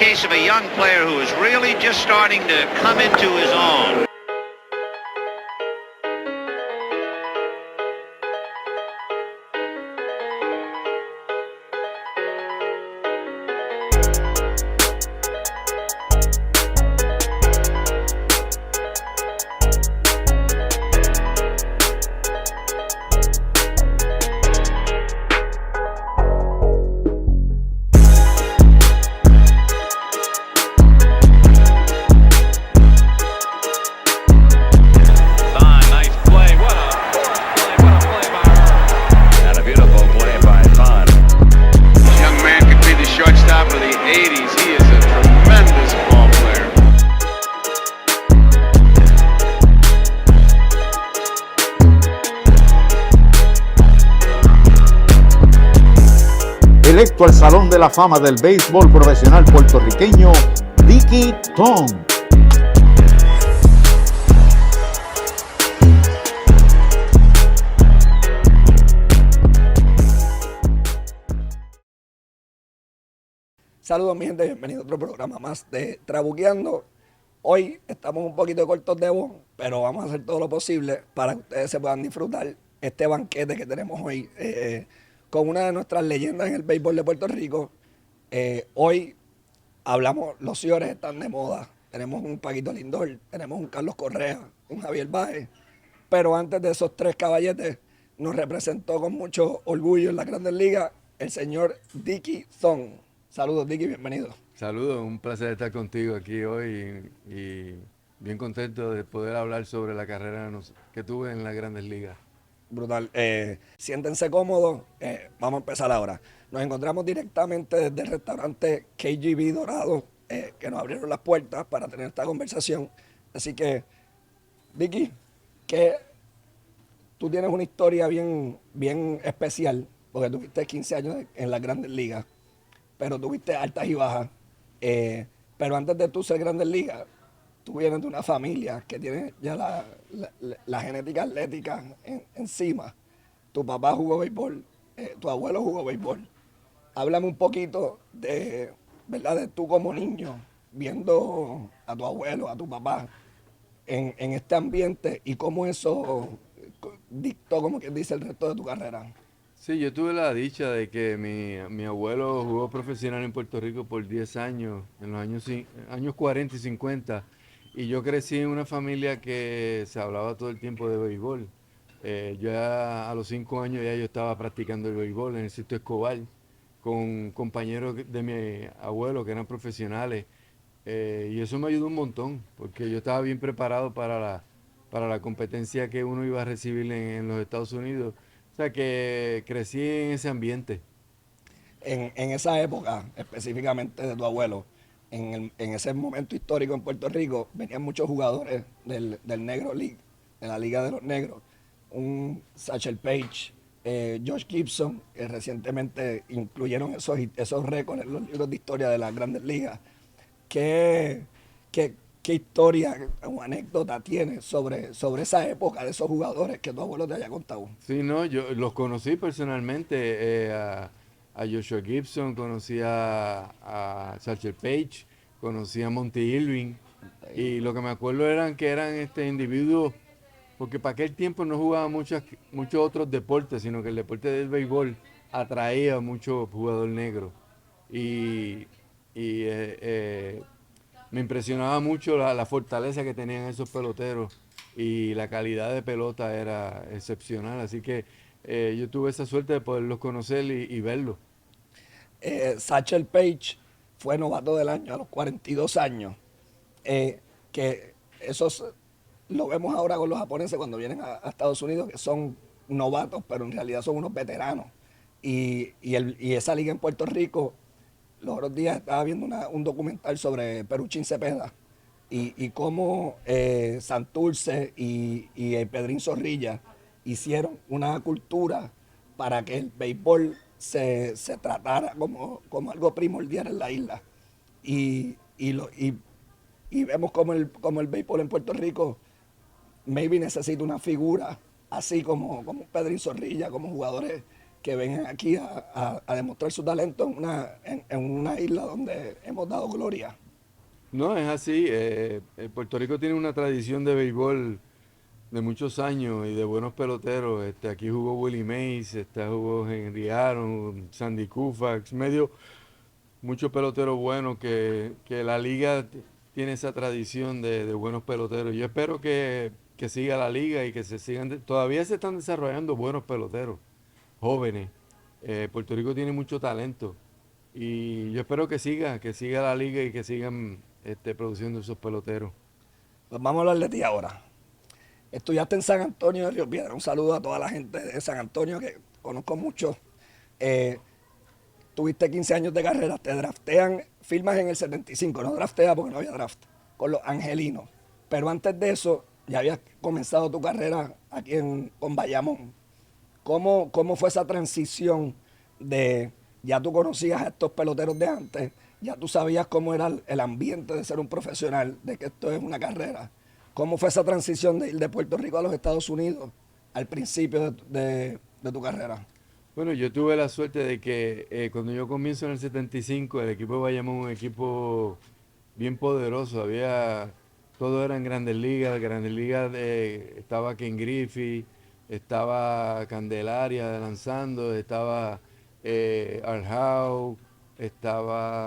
case of a young player who is really just starting to come into his own. Electo al Salón de la Fama del Béisbol Profesional Puertorriqueño, Dickie Thon. Saludos mi gente, bienvenidos a otro programa más de Trabuqueando. Hoy estamos un poquito cortos de voz, pero vamos a hacer todo lo posible para que ustedes se puedan disfrutar este banquete que tenemos hoy con una de nuestras leyendas en el béisbol de Puerto Rico. Hoy hablamos, los señores están de moda. Tenemos un Paquito Lindor, tenemos un Carlos Correa, un Javier Baez. Pero antes de esos tres caballetes, nos representó con mucho orgullo en la Grandes Ligas el señor Dickie Thon. Saludos, Dickie, bienvenido. Saludos, un placer estar contigo aquí hoy y bien contento de poder hablar sobre la carrera que tuve en las Grandes Ligas. Brutal. Siéntense cómodos. Vamos a empezar ahora. Nos encontramos directamente desde el restaurante KGB Dorado, que nos abrieron las puertas para tener esta conversación. Así que, Dickie, que tú tienes una historia bien, bien especial, porque tuviste 15 años en las Grandes Ligas, pero tuviste altas y bajas. Pero antes de tú ser Grandes Ligas, tú vienes de una familia que tiene ya la genética atlética encima. Tu papá jugó béisbol, tu abuelo jugó béisbol. Háblame un poquito de, ¿verdad?, de tú como niño, viendo a tu abuelo, a tu papá en este ambiente y cómo eso dictó, como que dice, el resto de tu carrera. Sí, yo tuve la dicha de que mi abuelo jugó profesional en Puerto Rico por 10 años, en los años 40 y 50. Y yo crecí en una familia que se hablaba todo el tiempo de béisbol. Ya a los 5 años ya yo estaba practicando el béisbol en el Sisto Escobar con compañeros de mi abuelo que eran profesionales. Y eso me ayudó un montón porque yo estaba bien preparado para la competencia que uno iba a recibir en los Estados Unidos. O sea que crecí en ese ambiente. En esa época, específicamente de tu abuelo, en ese momento histórico en Puerto Rico, venían muchos jugadores del Negro League, de la Liga de los Negros. Un Satchel Paige, Josh Gibson, que recientemente incluyeron esos récords en los libros de historia de las Grandes Ligas. ¿Qué historia o anécdota tienes sobre esa época de esos jugadores que tu abuelo te haya contado? Sí, no, yo los conocí personalmente, a Joshua Gibson, conocí a Satchel Paige, conocí a Monty Irving, y lo que me acuerdo eran individuos, porque para aquel tiempo no jugaba muchos otros deportes, sino que el deporte del béisbol atraía a muchos jugadores negros. Y me impresionaba mucho la fortaleza que tenían esos peloteros y la calidad de pelota era excepcional. Así que yo tuve esa suerte de poderlos conocer y verlos. Satchel Paige fue novato del año a los 42 años. Que esos lo vemos ahora con los japoneses cuando vienen a Estados Unidos, que son novatos, pero en realidad son unos veteranos. Y esa liga en Puerto Rico, los otros días estaba viendo un documental sobre Peruchín Cepeda y cómo Santurce y Pedrín Zorrilla hicieron una cultura para que el béisbol se tratara como algo primordial en la isla. Y vemos como el béisbol en Puerto Rico maybe necesita una figura así como Pedrín Zorrilla, como jugadores que vengan aquí a demostrar su talento en una isla donde hemos dado gloria. No, es así. Puerto Rico tiene una tradición de béisbol de muchos años y de buenos peloteros. Aquí jugó Willie Mays, jugó Henry Aaron, Sandy Koufax, muchos peloteros buenos que la liga tiene esa tradición de buenos peloteros. Yo espero que siga la liga y que todavía se están desarrollando buenos peloteros, jóvenes. Puerto Rico tiene mucho talento y yo espero que siga la liga y que sigan produciendo esos peloteros. Pues vamos a hablar de ti ahora. Estudiaste en San Antonio de Río Piedras. Un saludo a toda la gente de San Antonio que conozco mucho. Tuviste 15 años de carrera, te draftean, firmas en el 75, no draftea porque no había draft, con los Angelinos. Pero antes de eso, ya habías comenzado tu carrera aquí con Bayamón. ¿Cómo fue esa transición de, ya tú conocías a estos peloteros de antes, ya tú sabías cómo era el ambiente de ser un profesional, de que esto es una carrera? ¿Cómo fue esa transición de ir de Puerto Rico a los Estados Unidos al principio de tu carrera? Bueno, yo tuve la suerte de que cuando yo comienzo en el 75, el equipo de Bayamón un equipo bien poderoso. Todo era en Grandes Ligas. Grandes Ligas estaba Ken Griffey, estaba Candelaria lanzando, estaba Art Howe,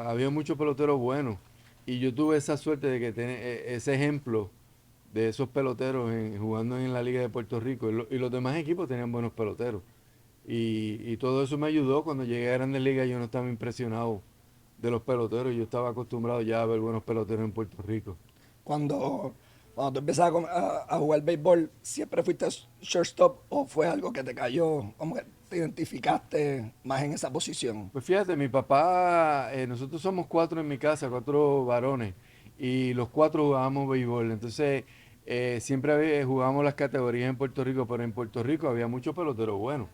había muchos peloteros buenos. Y yo tuve esa suerte de que tener ese ejemplo de esos peloteros jugando en la Liga de Puerto Rico. Y los demás equipos tenían buenos peloteros. Y todo eso me ayudó. Cuando llegué a Grandes Ligas yo no estaba impresionado de los peloteros. Yo estaba acostumbrado ya a ver buenos peloteros en Puerto Rico. Cuando tú empezaste a jugar béisbol, ¿siempre fuiste shortstop o fue algo que te cayó, como que te identificaste más en esa posición? Pues fíjate, mi papá, nosotros somos 4 en mi casa, 4 varones, y los 4 jugábamos béisbol. Entonces, siempre jugábamos las categorías en Puerto Rico, pero en Puerto Rico había muchos peloteros buenos,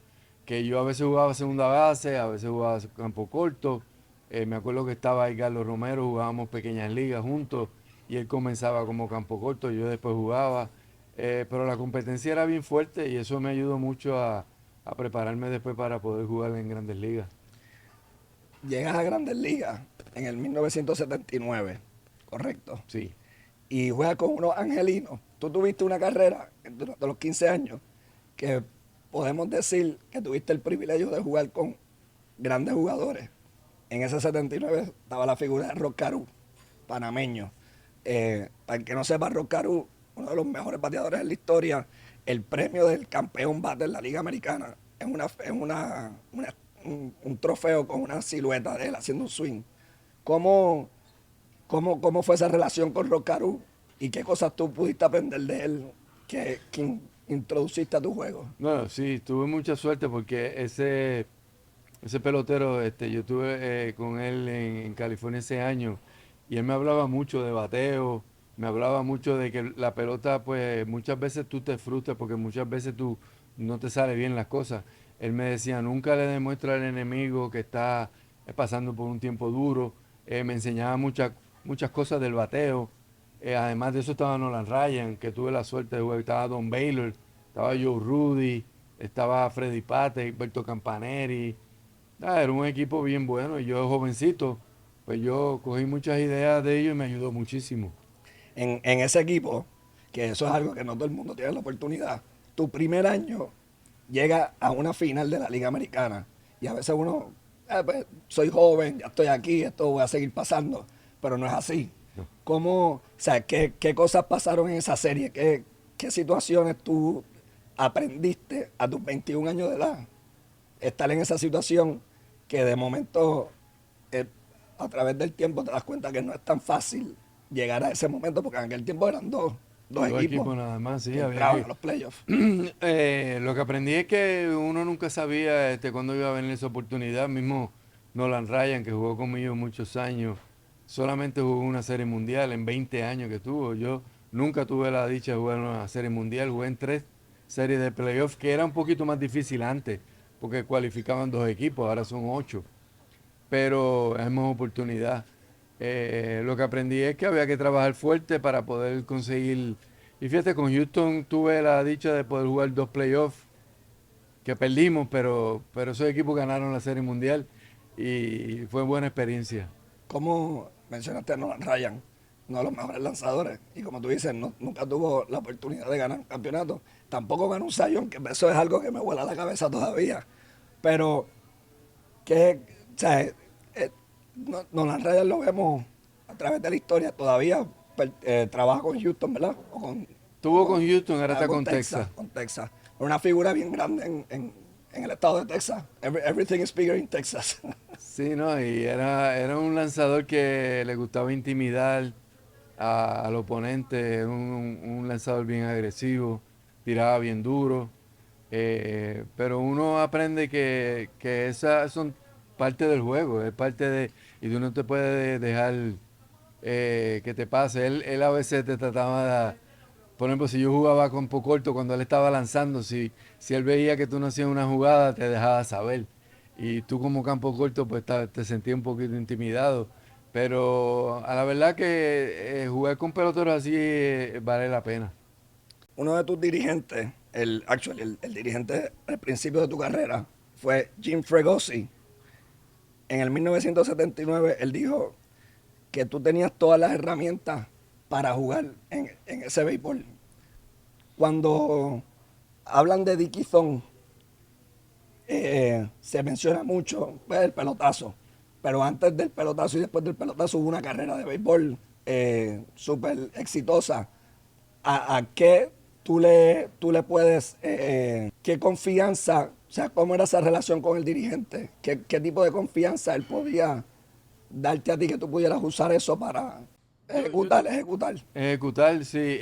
que yo a veces jugaba segunda base, a veces jugaba campo corto. Me acuerdo que estaba ahí Carlos Romero, jugábamos pequeñas ligas juntos, y él comenzaba como campo corto, yo después jugaba. Pero la competencia era bien fuerte y eso me ayudó mucho a prepararme después para poder jugar en Grandes Ligas. Llegas a Grandes Ligas en el 1979, ¿correcto? Sí. Y juegas con unos angelinos. Tú tuviste una carrera durante los 15 años que podemos decir que tuviste el privilegio de jugar con grandes jugadores. En ese 79 estaba la figura de Rod Carew, panameño. Para el que no sepa, Rod Carew, uno de los mejores bateadores de la historia, el premio del campeón bate en la Liga Americana es un trofeo con una silueta de él haciendo un swing. ¿Cómo fue esa relación con Rod Carew y qué cosas tú pudiste aprender de él que introduciste a tu juego? No, sí, tuve mucha suerte porque ese pelotero, yo estuve con él en California ese año y él me hablaba mucho de bateo, me hablaba mucho de que la pelota, pues muchas veces tú te frustras porque muchas veces tú no te sale bien las cosas. Él me decía, nunca le demuestra al enemigo que está pasando por un tiempo duro. Me enseñaba muchas cosas del bateo. Además de eso estaba Nolan Ryan, que tuve la suerte de jugar. Estaba Don Baylor, estaba Joe Rudy, estaba Freddy Pate, Berto Campaneri. Era un equipo bien bueno y yo jovencito, pues yo cogí muchas ideas de ellos y me ayudó muchísimo. En ese equipo, que eso es algo que no todo el mundo tiene la oportunidad, tu primer año llega a una final de la Liga Americana y a veces uno, pues, soy joven, ya estoy aquí, esto voy a seguir pasando, pero no es así. No. O sea, ¿qué cosas pasaron en esa serie? ¿Qué situaciones tú aprendiste a tus 21 años de edad? Estar en esa situación que de momento, a través del tiempo te das cuenta que no es tan fácil llegar a ese momento, porque en aquel tiempo eran dos equipos nada más, sí. que entraban a los playoffs. Lo que aprendí es que uno nunca sabía cuándo iba a venir esa oportunidad. Mismo Nolan Ryan, que jugó conmigo muchos años, solamente jugó una serie mundial en 20 años que tuvo. Yo nunca tuve la dicha de jugar una serie mundial, jugué en 3 series de playoffs, que era un poquito más difícil antes, porque cualificaban 2 equipos, ahora son 8. Pero es más oportunidad. Lo que aprendí es que había que trabajar fuerte para poder conseguir. Y fíjate, con Houston tuve la dicha de poder jugar 2 playoffs que perdimos, pero esos equipos ganaron la Serie Mundial y fue buena experiencia. Como mencionaste a Nolan Ryan, uno de los mejores lanzadores, y como tú dices, nunca tuvo la oportunidad de ganar un campeonato. Tampoco ganó un Cy Young, que eso es algo que me vuela la cabeza todavía. Pero, que, o sea, Nolan Ryan lo vemos a través de la historia, todavía trabaja con Houston, ¿verdad? Estuvo con Houston, ahora está con Texas. Con Texas. Una figura bien grande en el estado de Texas. Everything is bigger in Texas. Sí, ¿no? Y era un lanzador que le gustaba intimidar al oponente, era un lanzador bien agresivo, tiraba bien duro. Pero uno aprende que esas son parte del juego, es parte de... Y tú no te puedes dejar que te pase. Él a veces te trataba de... Por ejemplo, si yo jugaba a campo corto cuando él estaba lanzando, si él veía que tú no hacías una jugada, te dejaba saber. Y tú como campo corto, pues te sentías un poquito intimidado. Pero a la verdad que jugar con peloteros así vale la pena. Uno de tus dirigentes, el dirigente al principio de tu carrera, fue Jim Fregosi. En el 1979, él dijo que tú tenías todas las herramientas para jugar en ese béisbol. Cuando hablan de Dickie Thorne, se menciona mucho pues, el pelotazo, pero antes del pelotazo y después del pelotazo hubo una carrera de béisbol súper exitosa. ¿A qué tú le puedes, qué confianza, o sea, cómo era esa relación con el dirigente? ¿Qué tipo de confianza él podía darte a ti que tú pudieras usar eso para ejecutar? Ejecutar, sí.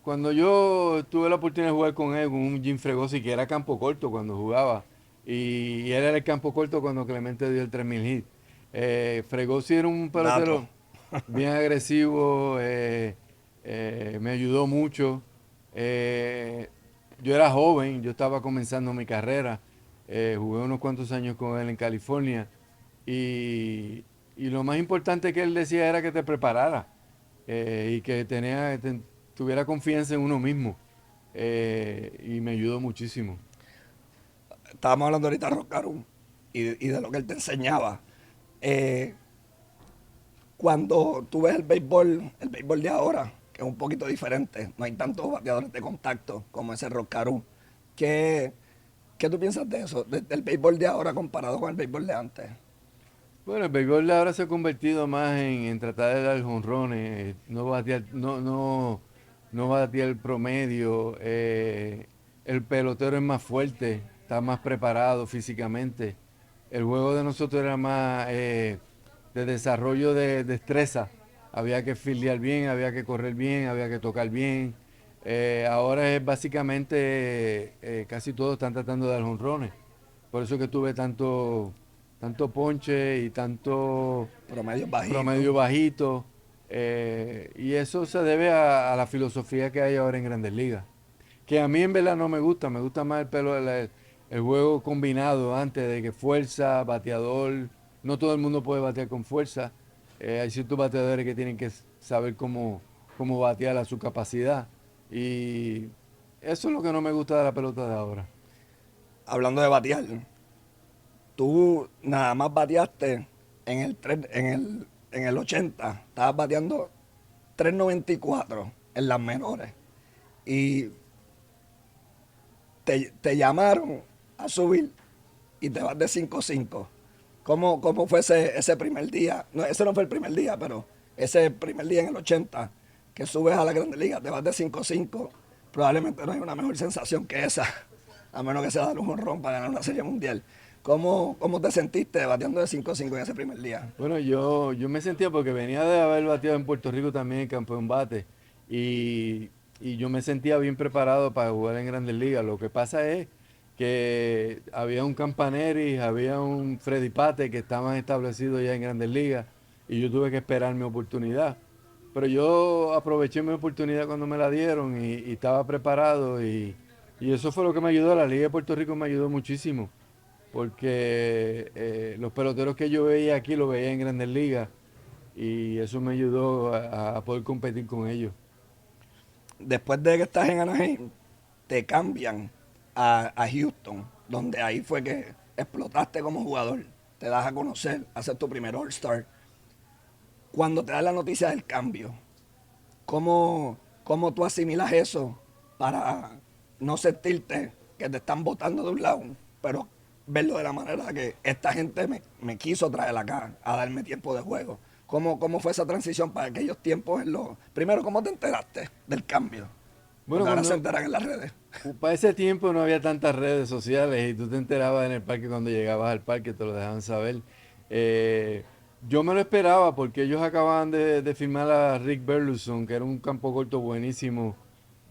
Cuando yo tuve la oportunidad de jugar con él, con un Jim Fregosi, que era campo corto cuando jugaba, y él era el campo corto cuando Clemente dio el 3000 hit. Fregosi era un pelotero bien agresivo, me ayudó mucho. Yo era joven, yo estaba comenzando mi carrera, jugué unos cuantos años con él en California, y lo más importante que él decía era que te preparara y que tuviera confianza en uno mismo. Y me ayudó muchísimo. Estábamos hablando ahorita de Roscarum y de lo que él te enseñaba. Cuando tú ves el béisbol de ahora, que es un poquito diferente, no hay tantos bateadores de contacto como ese Roscarum. ¿Qué tú piensas de eso, del béisbol de ahora comparado con el béisbol de antes? Bueno, el béisbol de ahora se ha convertido más en tratar de dar jonrones, no batear el promedio. El pelotero es más fuerte, está más preparado físicamente. El juego de nosotros era más de desarrollo de destreza. Había que fildear bien, había que correr bien, había que tocar bien. Ahora es básicamente casi todos están tratando de dar jonrones. Por eso que tuve tanto ponche y tanto promedio bajito. Y eso se debe a la filosofía que hay ahora en Grandes Ligas. Que a mí en verdad no me gusta más el juego combinado antes de que fuerza, bateador. No todo el mundo puede batear con fuerza. Hay ciertos bateadores que tienen que saber cómo batear a su capacidad. Y eso es lo que no me gusta de la pelota de ahora. Hablando de batear, tú nada más bateaste en el 80, estabas bateando 394 en las menores. Y te llamaron a subir y te vas de 5-5. ¿Cómo fue ese primer día? No, ese no fue el primer día, pero ese primer día en el 80, que subes a la Grande Liga, te vas de 5-5. Probablemente no hay una mejor sensación que esa, a menos que sea dar un jonrón para ganar una Serie Mundial. ¿Cómo te sentiste bateando de 5-5 en ese primer día? Bueno, yo me sentía porque venía de haber bateado en Puerto Rico también en campeón bate y yo me sentía bien preparado para jugar en Grandes Ligas. Lo que pasa es que había un Campaneri, había un Freddy Pate que estaban establecidos ya en Grandes Ligas y yo tuve que esperar mi oportunidad. Pero yo aproveché mi oportunidad cuando me la dieron y estaba preparado y eso fue lo que me ayudó. La Liga de Puerto Rico me ayudó muchísimo porque los peloteros que yo veía aquí los veía en Grandes Ligas y eso me ayudó a poder competir con ellos. Después de que estás en Anaheim, te cambian a Houston, donde ahí fue que explotaste como jugador, te das a conocer, haces tu primer All-Star. Cuando te da la noticia del cambio, ¿cómo tú asimilas eso para no sentirte que te están botando de un lado, pero verlo de la manera que esta gente me quiso traer acá a darme tiempo de juego? ¿Cómo fue esa transición para aquellos tiempos? Primero, ¿cómo te enteraste del cambio? Bueno, Porque ahora cuando- se enteran en las redes. Para ese tiempo no había tantas redes sociales y tú te enterabas en el parque cuando llegabas al parque, te lo dejaban saber. Eh, yo me lo esperaba porque ellos acababan de firmar a Rick Burleson, que era un campo corto buenísimo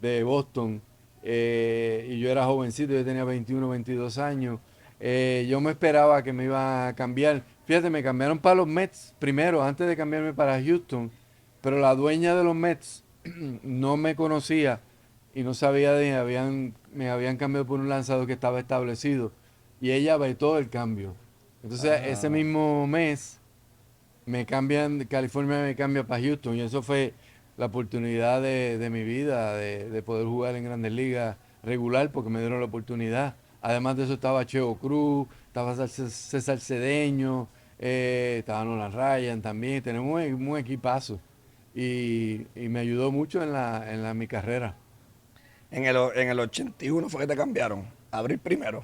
de Boston. Y yo era jovencito, yo tenía 21, 22 años. Yo me esperaba que me iba a cambiar. Fíjate, me cambiaron para los Mets primero, antes de cambiarme para Houston. Pero la dueña de los Mets no me conocía y no sabía me habían cambiado por un lanzador que estaba establecido y ella vetó el cambio. Entonces ese mismo mes California me cambia para Houston y eso fue la oportunidad de mi vida de poder jugar en Grandes Ligas regular porque me dieron la oportunidad. Además de eso estaba Cheo Cruz, estaba César Cedeño, estaba Nolan Ryan también, tenemos un equipazo y me ayudó mucho en mi carrera. En el 81 fue que te cambiaron, abril primero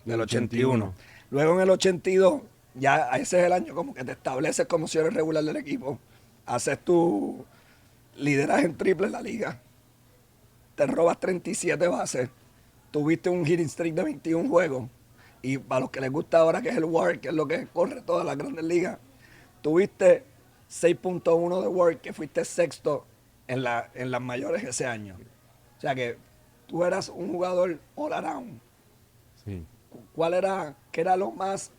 del Del 81. 81. Luego en el 82, ya ese es el año como que te estableces como si eres regular del equipo, haces tu lideraje en triple en la liga, te robas 37 bases, tuviste un hitting streak de 21 juegos, y para los que les gusta ahora que es el WAR, que es lo que corre todas las grandes ligas, tuviste 6.1 de WAR, que fuiste sexto en las mayores ese año. O sea que tú eras un jugador all around. Sí. ¿Qué era lo más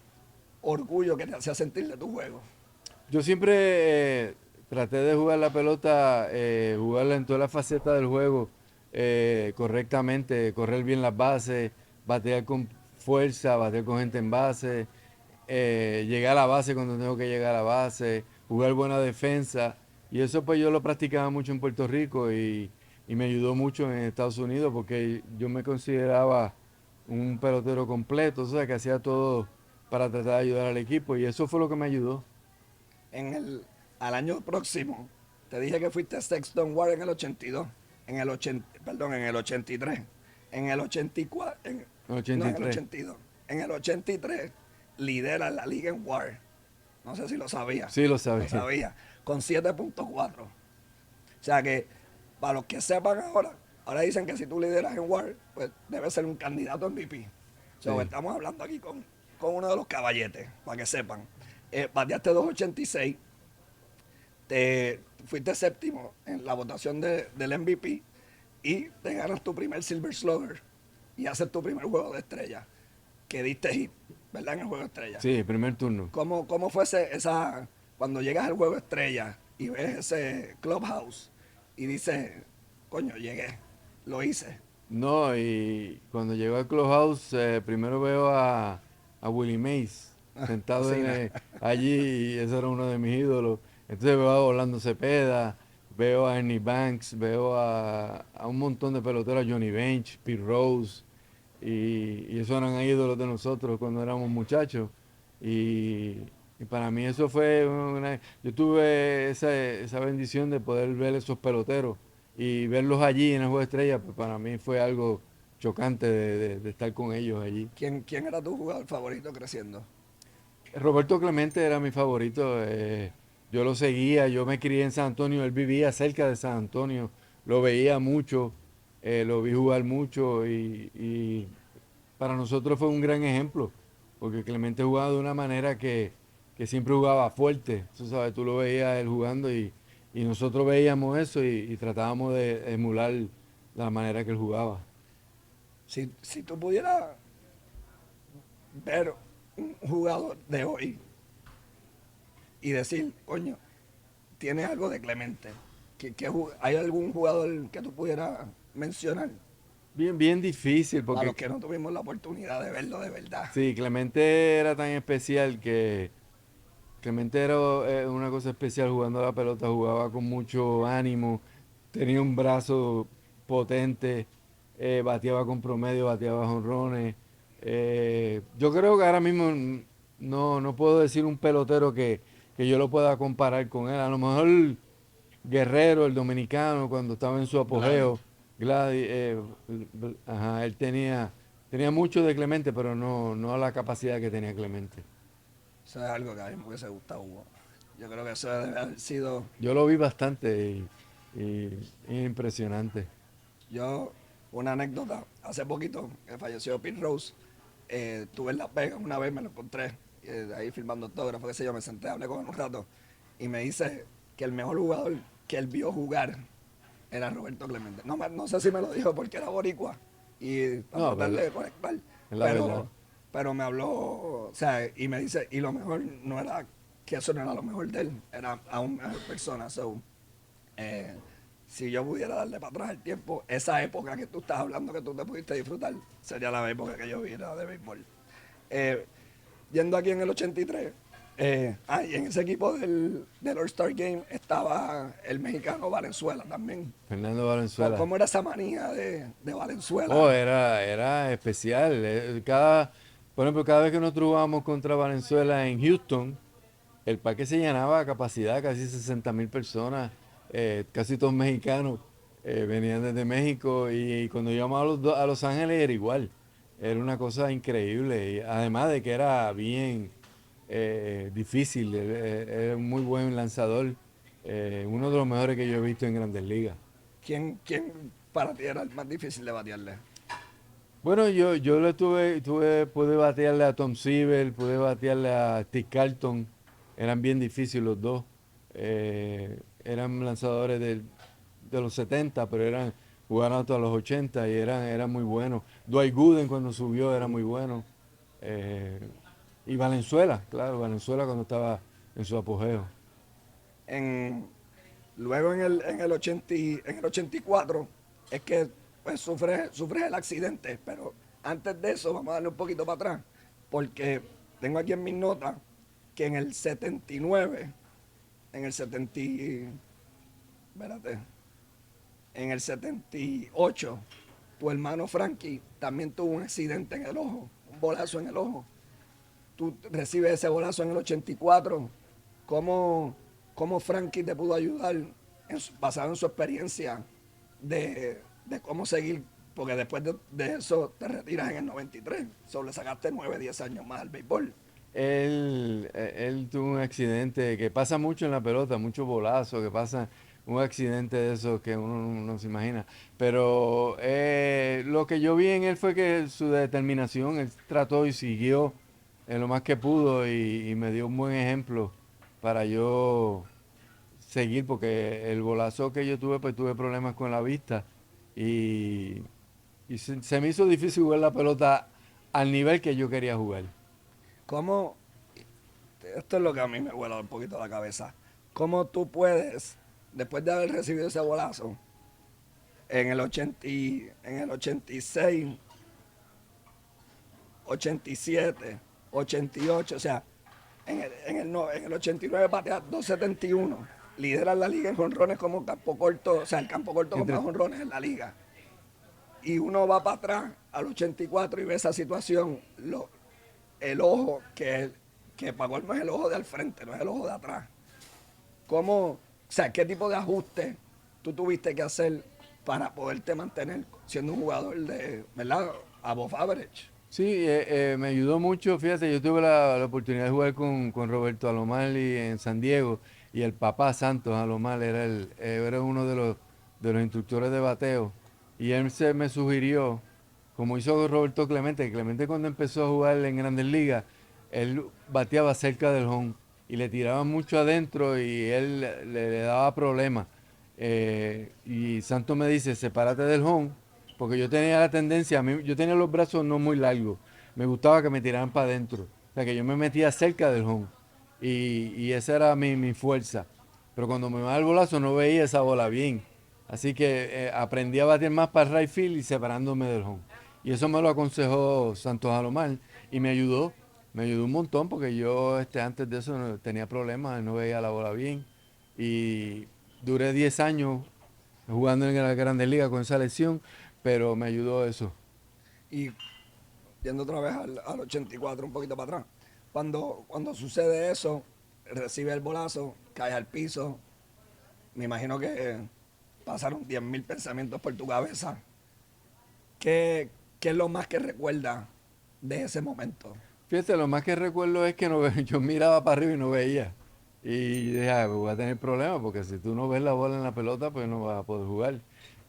orgullo que te hacía sentir de tu juego? Yo siempre traté de jugar la pelota, jugarla en todas las facetas del juego correctamente, correr bien las bases, batear con fuerza, batear con gente en base, llegar a la base cuando tengo que llegar a la base, jugar buena defensa. Y eso pues yo lo practicaba mucho en Puerto Rico y me ayudó mucho en Estados Unidos porque yo me consideraba un pelotero completo, o sea, que hacía todo para tratar de ayudar al equipo y eso fue lo que me ayudó. Al año próximo, te dije que fuiste sexto en WAR en el 82, en el 83, en el 84, no, en el 83. 82. En el 83 lidera la liga en WAR. No sé si lo sabías. Sí, lo sabía. Lo sabía. Con 7.4. O sea que, para los que sepan ahora dicen que si tú lideras en WAR, pues debes ser un candidato a MVP. So, Sí. estamos hablando aquí con uno de los caballetes, para que sepan. Bateaste 2.86, te fuiste séptimo en la votación del MVP y te ganas tu primer Silver Slugger y haces tu primer juego de estrella, que diste hit, ¿verdad? En el juego de estrella. Sí, primer turno. ¿Cómo fue cuando llegas al juego de estrella y ves ese clubhouse y dices, coño, llegué, lo hice? No, y cuando llego al clubhouse, primero veo a Willie Mays sentado allí y ese era uno de mis ídolos. Entonces veo a Orlando Cepeda, veo a Ernie Banks, veo a un montón de peloteros, a Johnny Bench, Pete Rose, y esos eran ídolos de nosotros cuando éramos muchachos. Y para mí eso fue yo tuve esa bendición de poder ver esos peloteros y verlos allí en el Juego de Estrellas, pues para mí fue algo chocante de estar con ellos allí. ¿Quién era tu jugador favorito creciendo? Roberto Clemente era mi favorito, yo lo seguía, yo me crié en San Antonio, él vivía cerca de San Antonio, lo veía mucho, lo vi jugar mucho y para nosotros fue un gran ejemplo, porque Clemente jugaba de una manera que siempre jugaba fuerte, tú sabes, tú lo veías él jugando y nosotros veíamos eso y tratábamos de emular la manera que él jugaba. Si tú pudieras ver un jugador de hoy y decir, coño, tiene algo de Clemente, ¿hay algún jugador que tú pudieras mencionar? Bien difícil, Para los porque que no tuvimos la oportunidad de verlo de verdad. sí, Clemente era tan especial que Clemente era una cosa especial jugando a la pelota, jugaba con mucho ánimo, tenía un brazo potente, bateaba con promedio, bateaba jonrones. Yo creo que ahora mismo no puedo decir un pelotero que yo lo pueda comparar con él. A lo mejor Guerrero, el dominicano, cuando estaba en su apogeo, ajá, él tenía mucho de Clemente, pero no la capacidad que tenía Clemente. Eso es algo que a mí me hubiese gustado, Hugo. Yo creo que eso debe haber sido... Yo lo vi bastante y impresionante. Yo, una anécdota, hace poquito que falleció Pete Rose, estuve en Las Vegas una vez, me lo encontré, ahí filmando autógrafos, qué sé yo, me senté, hablé con él un rato, y me dice que el mejor jugador que él vio jugar era Roberto Clemente. No sé si me lo dijo porque era boricua, y para No, tratar de conectar, es la verdad. pero me habló, o sea, y me dice, y lo mejor no era, que eso no era lo mejor de él, era aún mejor persona, so, eh, si yo pudiera darle para atrás el tiempo, esa época que tú estás hablando que tú te pudiste disfrutar, sería la época que yo viera de béisbol. Eh, Yendo aquí en el 83, y en ese equipo del All-Star Game estaba el mexicano Valenzuela también. Fernando Valenzuela. ¿Cómo era esa manía de Valenzuela? Oh, era especial. Por ejemplo, cada vez que nosotros jugábamos contra Valenzuela en Houston, el parque se llenaba a capacidad, casi 60,000 personas, casi todos mexicanos, venían desde México y cuando íbamos a Los Ángeles era igual. Era una cosa increíble, y además de que era bien difícil, era un muy buen lanzador, uno de los mejores que yo he visto en Grandes Ligas. ¿Quién para ti era el más difícil de batearle? Bueno, yo pude batearle a Tom Seaver, pude batearle a Steve Carlton, eran bien difíciles los dos. Eran lanzadores de los 70, pero jugaron hasta los 80 y eran muy buenos. Dwight Gooden cuando subió era muy bueno. Eh, y Valenzuela, claro, Valenzuela cuando estaba en su apogeo. En, Luego en el 84 es que pues, sufres el accidente, pero antes de eso vamos a darle un poquito para atrás, porque tengo aquí en mis notas que en el 79, en el 70, espérate, en el 78, tu hermano Frankie también tuvo un accidente en el ojo, un bolazo en el ojo. Tú recibes ese bolazo en el 84, ¿cómo Frankie te pudo ayudar basado en su experiencia de cómo seguir? Porque después de eso te retiras en el 93, solo le sacaste 9, 10 años más al béisbol. Él tuvo un accidente que pasa mucho en la pelota, muchos bolazos, que pasa un accidente de esos que uno no se imagina. Pero lo que yo vi en él fue que su determinación, él trató y siguió en lo más que pudo y me dio un buen ejemplo para yo seguir, porque el bolazo que yo tuve, pues tuve problemas con la vista y, se me hizo difícil jugar la pelota al nivel que yo quería jugar. ¿Cómo, esto es lo que a mí me vuela un poquito la cabeza, cómo tú puedes, después de haber recibido ese bolazo, en el 86, 87, 88, o sea, en el 89 bateas 271, lideras la liga en jonrones como campo corto, o sea, el campo corto con más jonrones en la liga. Y uno va para atrás al 84 y ve esa situación, el ojo, que para colmo es el ojo de al frente, no es el ojo de atrás. O sea, qué tipo de ajuste tú tuviste que hacer para poderte mantener siendo un jugador de, ¿verdad? Above average. Sí, me ayudó mucho. Fíjate, yo tuve la oportunidad de jugar con Roberto Alomar en San Diego y el papá Santos Alomar era uno de los instructores de bateo y él me sugirió, como hizo Roberto Clemente, que Clemente cuando empezó a jugar en Grandes Ligas, él bateaba cerca del home y le tiraba mucho adentro y él le daba problemas. Y Santos me dice, sepárate del home, porque yo tenía la tendencia, yo tenía los brazos no muy largos, me gustaba que me tiraran para adentro, o sea que yo me metía cerca del home y esa era mi fuerza, pero cuando me daba el bolazo no veía esa bola bien, así que aprendí a bater más para el right field y separándome del home, y eso me lo aconsejó Santos Alomar y me ayudó un montón porque yo antes de eso tenía problemas, no veía la bola bien y duré 10 años jugando en la Grandes Ligas con esa lesión, pero me ayudó eso. Y yendo otra vez al 84, un poquito para atrás, cuando sucede eso, recibe el bolazo, cae al piso, me imagino que pasaron 10.000 pensamientos por tu cabeza. ¿Qué es lo más que recuerdas de ese momento? Fíjate, lo más que recuerdo es que yo miraba para arriba y no veía. Y dije, "Ah, pues voy a tener problemas porque si tú no ves la bola en la pelota, pues no vas a poder jugar".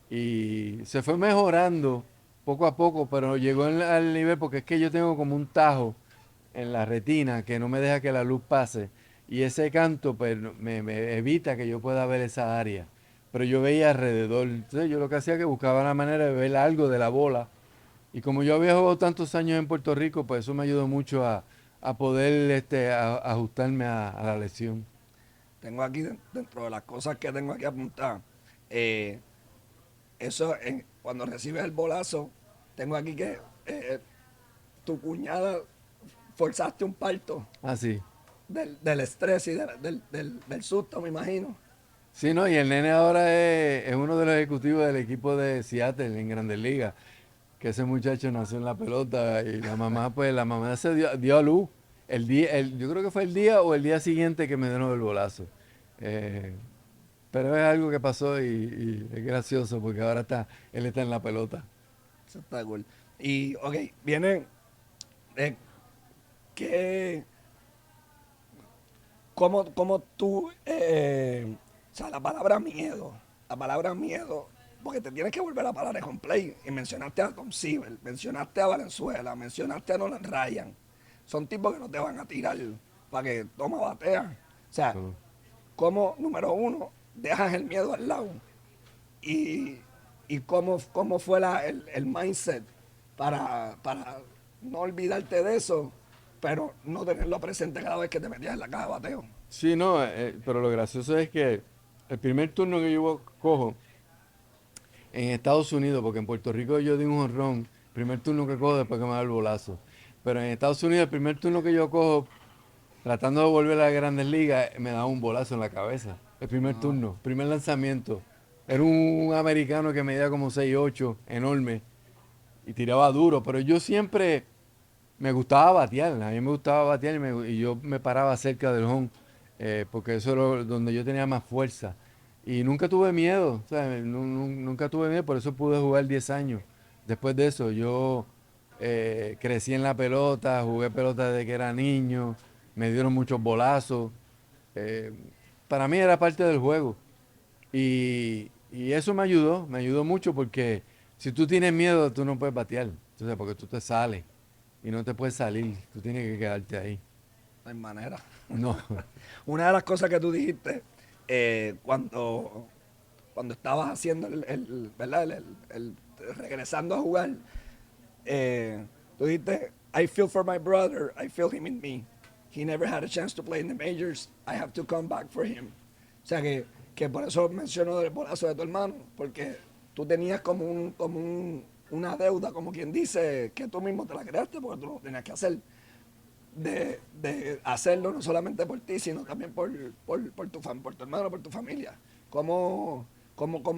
Y se fue mejorando poco a poco, pero llegó al nivel porque es que yo tengo como un tajo en la retina que no me deja que la luz pase. Y ese canto pues me evita que yo pueda ver esa área. Pero yo veía alrededor. Entonces yo lo que hacía es que buscaba la manera de ver algo de la bola. Y como yo había jugado tantos años en Puerto Rico, pues eso me ayudó mucho a poder ajustarme a la lesión. Tengo aquí, dentro de las cosas que tengo aquí apuntadas, eh, eso, cuando recibes el bolazo, tengo aquí que tu cuñada forzaste un parto Así. del estrés y del susto, me imagino. Sí, no, y el nene ahora es uno de los ejecutivos del equipo de Seattle en Grandes Ligas, que ese muchacho nació en la pelota y la mamá, pues la mamá se dio a luz yo creo que fue el día o el día siguiente que me dio el bolazo. Eh, pero es algo que pasó y es gracioso porque ahora él está en la pelota. Eso está cool. Y, ok, viene, ¿qué, cómo tú, o sea, la palabra miedo, porque te tienes que volver a parar con play, y mencionaste a Tom Seaver, mencionaste a Valenzuela, mencionaste a Nolan Ryan, son tipos que no te van a tirar para que toma batea. O sea, Pero, como número uno, dejas el miedo al lado y, y cómo fue el mindset para no olvidarte de eso, pero no tenerlo presente cada vez que te metías en la caja de bateo. sí, no, pero lo gracioso es que el primer turno que yo cojo en Estados Unidos, porque en Puerto Rico yo di un jonrón, primer turno que cojo después que me da el bolazo. Pero en Estados Unidos, el primer turno que yo cojo, tratando de volver a las Grandes Ligas, me da un bolazo en la cabeza. El primer turno, primer lanzamiento. Era un americano que medía como 6'8", enorme, y tiraba duro, pero yo siempre me gustaba batear, a mí me gustaba batear y yo me paraba cerca del home, porque eso era donde yo tenía más fuerza. Y nunca tuve miedo, o sea, nunca tuve miedo, por eso pude jugar 10 años. Después de eso, yo crecí en la pelota, jugué pelota desde que era niño, me dieron muchos bolazos. eh, para mí era parte del juego. Y eso me ayudó mucho porque si tú tienes miedo, tú no puedes batear, entonces, porque tú te sales y no te puedes salir, tú tienes que quedarte ahí. No hay manera. No, Una de las cosas que tú dijiste cuando estabas haciendo ¿verdad? Regresando a jugar, tú dijiste, I feel for my brother, I feel him in me. He never had a chance to play in the majors, I have to come back for him. O sea que por eso menciono el bolazo de tu hermano, porque tú tenías una deuda, como quien dice, que tú mismo te la creaste porque tú lo tenías que hacer. De hacerlo no solamente por ti, sino también por tu hermano, por tu familia. ¿Cómo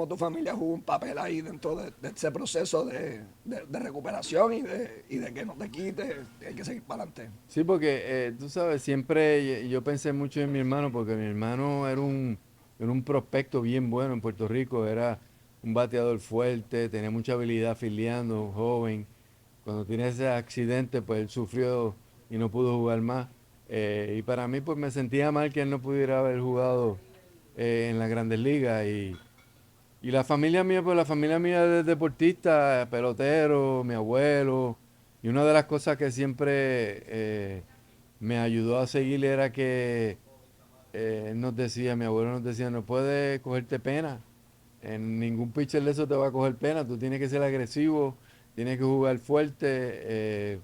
tu familia jugó un papel ahí dentro de ese proceso de recuperación y de que no te quites, hay que seguir para adelante? sí, porque tú sabes, siempre yo pensé mucho en mi hermano, porque mi hermano era un prospecto bien bueno en Puerto Rico, era un bateador fuerte, tenía mucha habilidad filiando, joven. Cuando tiene ese accidente, pues él sufrió y no pudo jugar más. Y para mí, pues me sentía mal que él no pudiera haber jugado en las Grandes Ligas. Y la familia mía, pues la familia mía es deportista, pelotero, mi abuelo. Y una de las cosas que siempre me ayudó a seguir era que él nos decía, mi abuelo nos decía, no puedes cogerte pena. En ningún pitcher de eso te va a coger pena. Tú tienes que ser agresivo, tienes que jugar fuerte.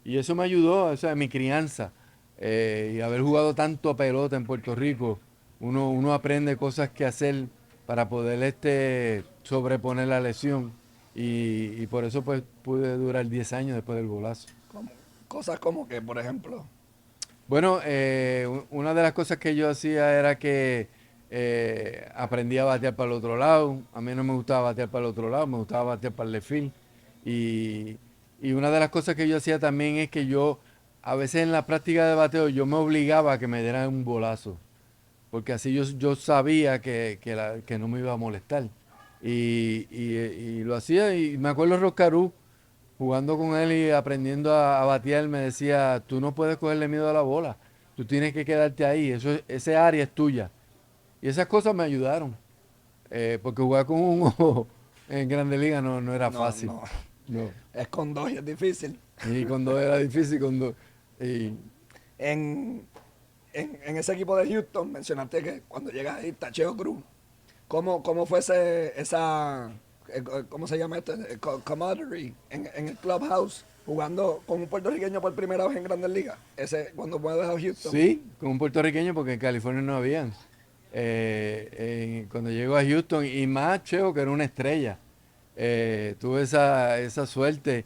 Y eso me ayudó, o sea, en mi crianza. Y haber jugado tanto pelota en Puerto Rico, uno aprende cosas que hacer para poder sobreponer la lesión. Y por eso pues pude durar 10 años después del bolazo. Como, cosas como que, por ejemplo, Bueno, una de las cosas que yo hacía era que aprendí a batear para el otro lado. A mí no me gustaba batear para el otro lado, me gustaba batear para el left field. Y, y una de las cosas que yo hacía también es que yo, a veces en la práctica de bateo, yo me obligaba a que me dieran un bolazo. Porque así yo sabía que no me iba a molestar. Y lo hacía, y me acuerdo de Roscarú, jugando con él y aprendiendo a batear, me decía, tú no puedes cogerle miedo a la bola, tú tienes que quedarte ahí, ese área es tuya. Y esas cosas me ayudaron, porque jugar con un ojo en Grandes Ligas no era No, fácil. no. No. Es con dos y es difícil. Y cuando era difícil, y En, en ese equipo de Houston, mencionaste que cuando llegas ahí, Tacheo Cruz, ¿cómo fue ¿cómo se llama esto? Camaraderie en el clubhouse, jugando con un puertorriqueño por primera vez en Grandes Ligas? Cuando mueves a Houston. sí, con un puertorriqueño, porque en California no habían. Cuando llego a Houston, y más Cheo, que era una estrella, tuve esa suerte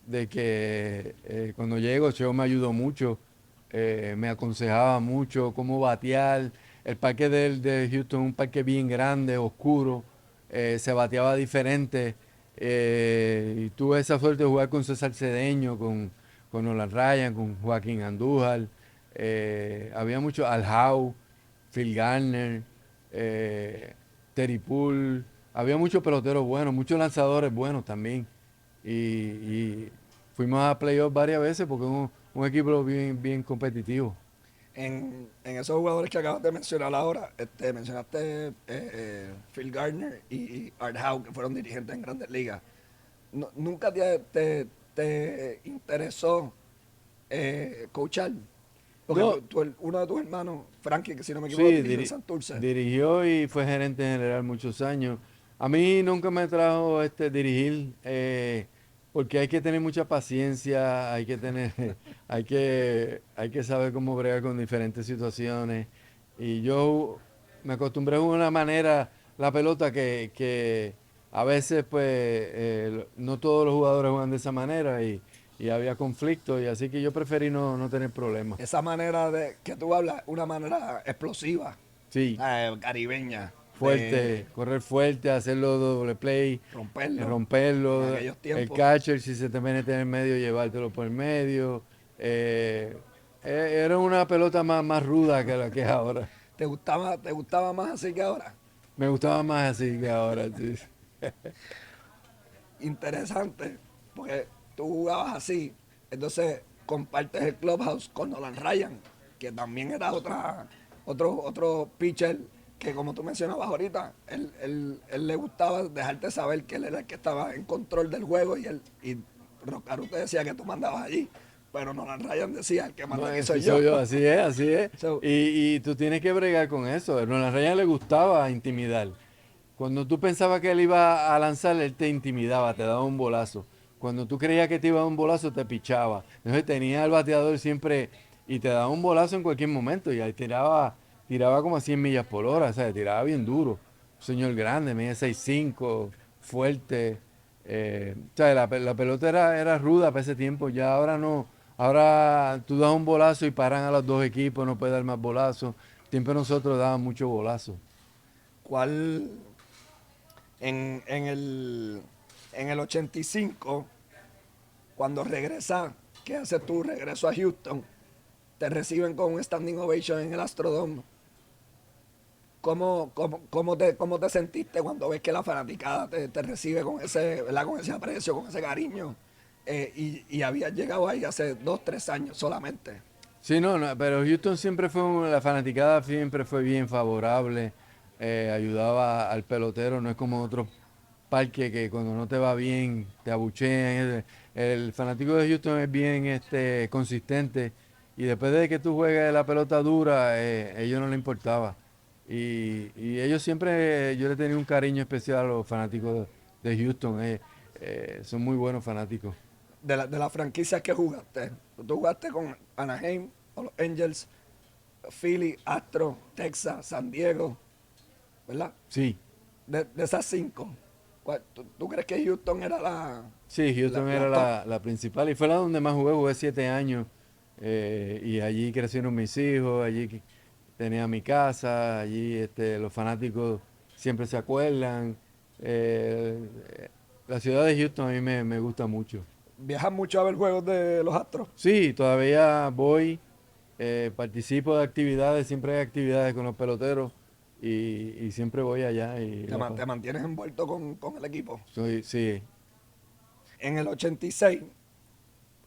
de que cuando llego, Cheo me ayudó mucho, me aconsejaba mucho cómo batear. El parque de Houston es un parque bien grande, oscuro, se bateaba diferente. Y tuve esa suerte de jugar con César Cedeño, con Nolan Ryan, con Joaquín Andújar. Había mucho, Al Howe, Phil Garner, Terry Poole. Había muchos peloteros buenos, muchos lanzadores buenos también. Y fuimos a playoffs varias veces porque es un equipo bien competitivo. En esos jugadores que acabas de mencionar ahora, mencionaste Phil Gardner y Art Howe, que fueron dirigentes en Grandes Ligas. ¿Nunca te interesó coachar? Porque No. uno de tus hermanos, Frankie, que si no me Sí, equivoco, dirigió en Santurce. dirigió y fue gerente general muchos años. A mí nunca me trajo dirigir, porque hay que tener mucha paciencia, hay que saber cómo bregar con diferentes situaciones. Y yo me acostumbré de una manera la pelota que a veces pues no todos los jugadores juegan de esa manera, y había conflictos, y así que yo preferí no tener problemas. Esa manera de que tú hablas, una manera explosiva, Sí. caribeña, Fuerte, correr fuerte, hacerlo doble play, romperlo, En aquellos el tiempos. catcher si se te mete en el medio, llevártelo por el medio. Era una pelota más ruda que la que es ahora. ¿Te gustaba más así que ahora? Me gustaba más así que ahora. Sí. Interesante, porque tú jugabas así, entonces compartes el clubhouse con Nolan Ryan, que también era otro pitcher que, como tú mencionabas ahorita, él le gustaba dejarte saber que él era el que estaba en control del juego, y Roscaru te decía que tú mandabas allí, pero Nolan Ryan decía, el que manda No, aquí ese soy soy yo. yo, así es, así es. So- Y tú tienes que bregar con eso. A Ronald Reagan le gustaba intimidar. Cuando tú pensabas que él iba a lanzar, él te intimidaba, te daba un bolazo. Cuando tú creías que te iba a dar un bolazo, te pichaba. Entonces tenía al bateador siempre y te daba un bolazo en cualquier momento. Y ahí tiraba como a 100 millas por hora, o sea, tiraba bien duro. Un señor grande, medía 6'5", fuerte. O sea, la pelota era ruda para ese tiempo, ya ahora no. Ahora tú das un bolazo y paran a los dos equipos, no puedes dar más bolazos. Siempre nosotros dábamos mucho bolazo. ¿Cuál en el 85, cuando regresas, que haces tu regreso a Houston, te reciben con un standing ovation en el Astrodome? ¿Cómo te sentiste cuando ves que la fanaticada te recibe con ese, ¿verdad? Con ese aprecio, con ese cariño? Y habías llegado ahí hace 2, 3 años solamente. Sí, no, pero Houston siempre la fanaticada siempre fue bien favorable, ayudaba al pelotero, no es como otros parques que cuando no te va bien te abuchean. El fanático de Houston es bien consistente, y después de que tú juegues la pelota dura, a ellos no les importaba. Y ellos siempre, yo le tenía un cariño especial a los fanáticos de Houston, son muy buenos fanáticos. De las franquicias que jugaste, tú jugaste con Anaheim, o los Angels, Philly, Astro, Texas, San Diego, ¿verdad? Sí. De esas 5, ¿tú crees que Houston era Sí, Houston la era top? la principal, y fue la donde más jugué 7 años, y allí crecieron mis hijos, tenía mi casa, allí los fanáticos siempre se acuerdan. Eh, la ciudad de Houston a mí me gusta mucho. ¿Viajas mucho a ver juegos de los Astros? Sí, todavía voy, participo de actividades, siempre hay actividades con los peloteros y siempre voy allá. Y ¿Te mantienes envuelto con el equipo? sí, En el 86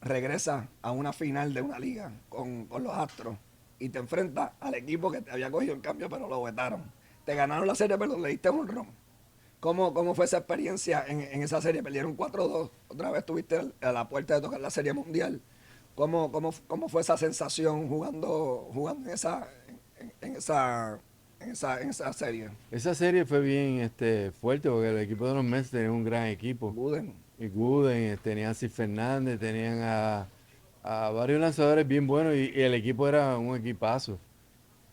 regresa a una final de una liga con los Astros y te enfrentas al equipo que te había cogido el cambio pero lo vetaron. Te ganaron la serie pero le diste un ron. ¿Cómo fue esa experiencia en esa serie? Perdieron 4-2. Otra vez estuviste a la puerta de tocar la Serie Mundial. ¿Cómo fue esa sensación jugando en esa serie? esa serie fue bien fuerte porque el equipo de los Mets tenía un gran equipo. Buden. Y Gooden, tenían a Sid Fernández, tenían a varios lanzadores bien buenos y el equipo era un equipazo.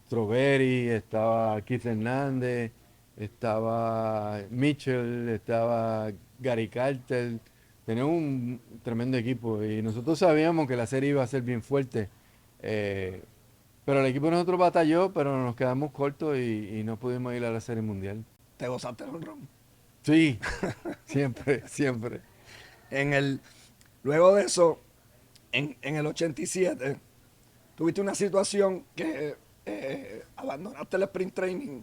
Strawberry, estaba Keith Hernández, estaba Mitchell, estaba Gary Carter. Tenían un tremendo equipo y nosotros sabíamos que la serie iba a ser bien fuerte. Pero el equipo de nosotros batalló, pero nos quedamos cortos y no pudimos ir a la Serie Mundial. ¿Te gozaste el ron? Sí, siempre, siempre. Luego de eso, en el 87, tuviste una situación que abandonaste el sprint training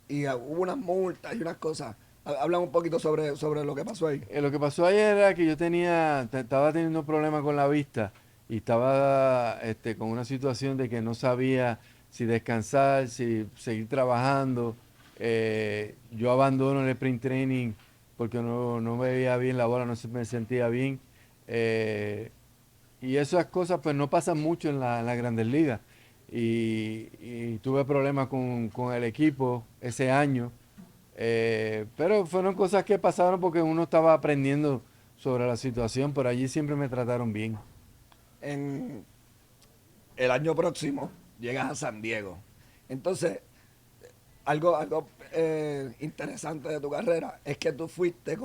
y hubo unas multas y unas cosas. Habla un poquito sobre lo que pasó ahí. Lo que pasó ayer era que yo estaba teniendo problemas con la vista y estaba con una situación de que no sabía si descansar, si seguir trabajando. Yo abandono el sprint training porque no me veía bien la bola, me sentía bien. Y esas cosas pues no pasan mucho en las Grandes Ligas. Y tuve problemas con el equipo ese año. Pero fueron cosas que pasaron porque uno estaba aprendiendo sobre la situación, pero allí siempre me trataron bien. En el año próximo llegas a San Diego. Entonces, algo interesante de tu carrera es que tú fuiste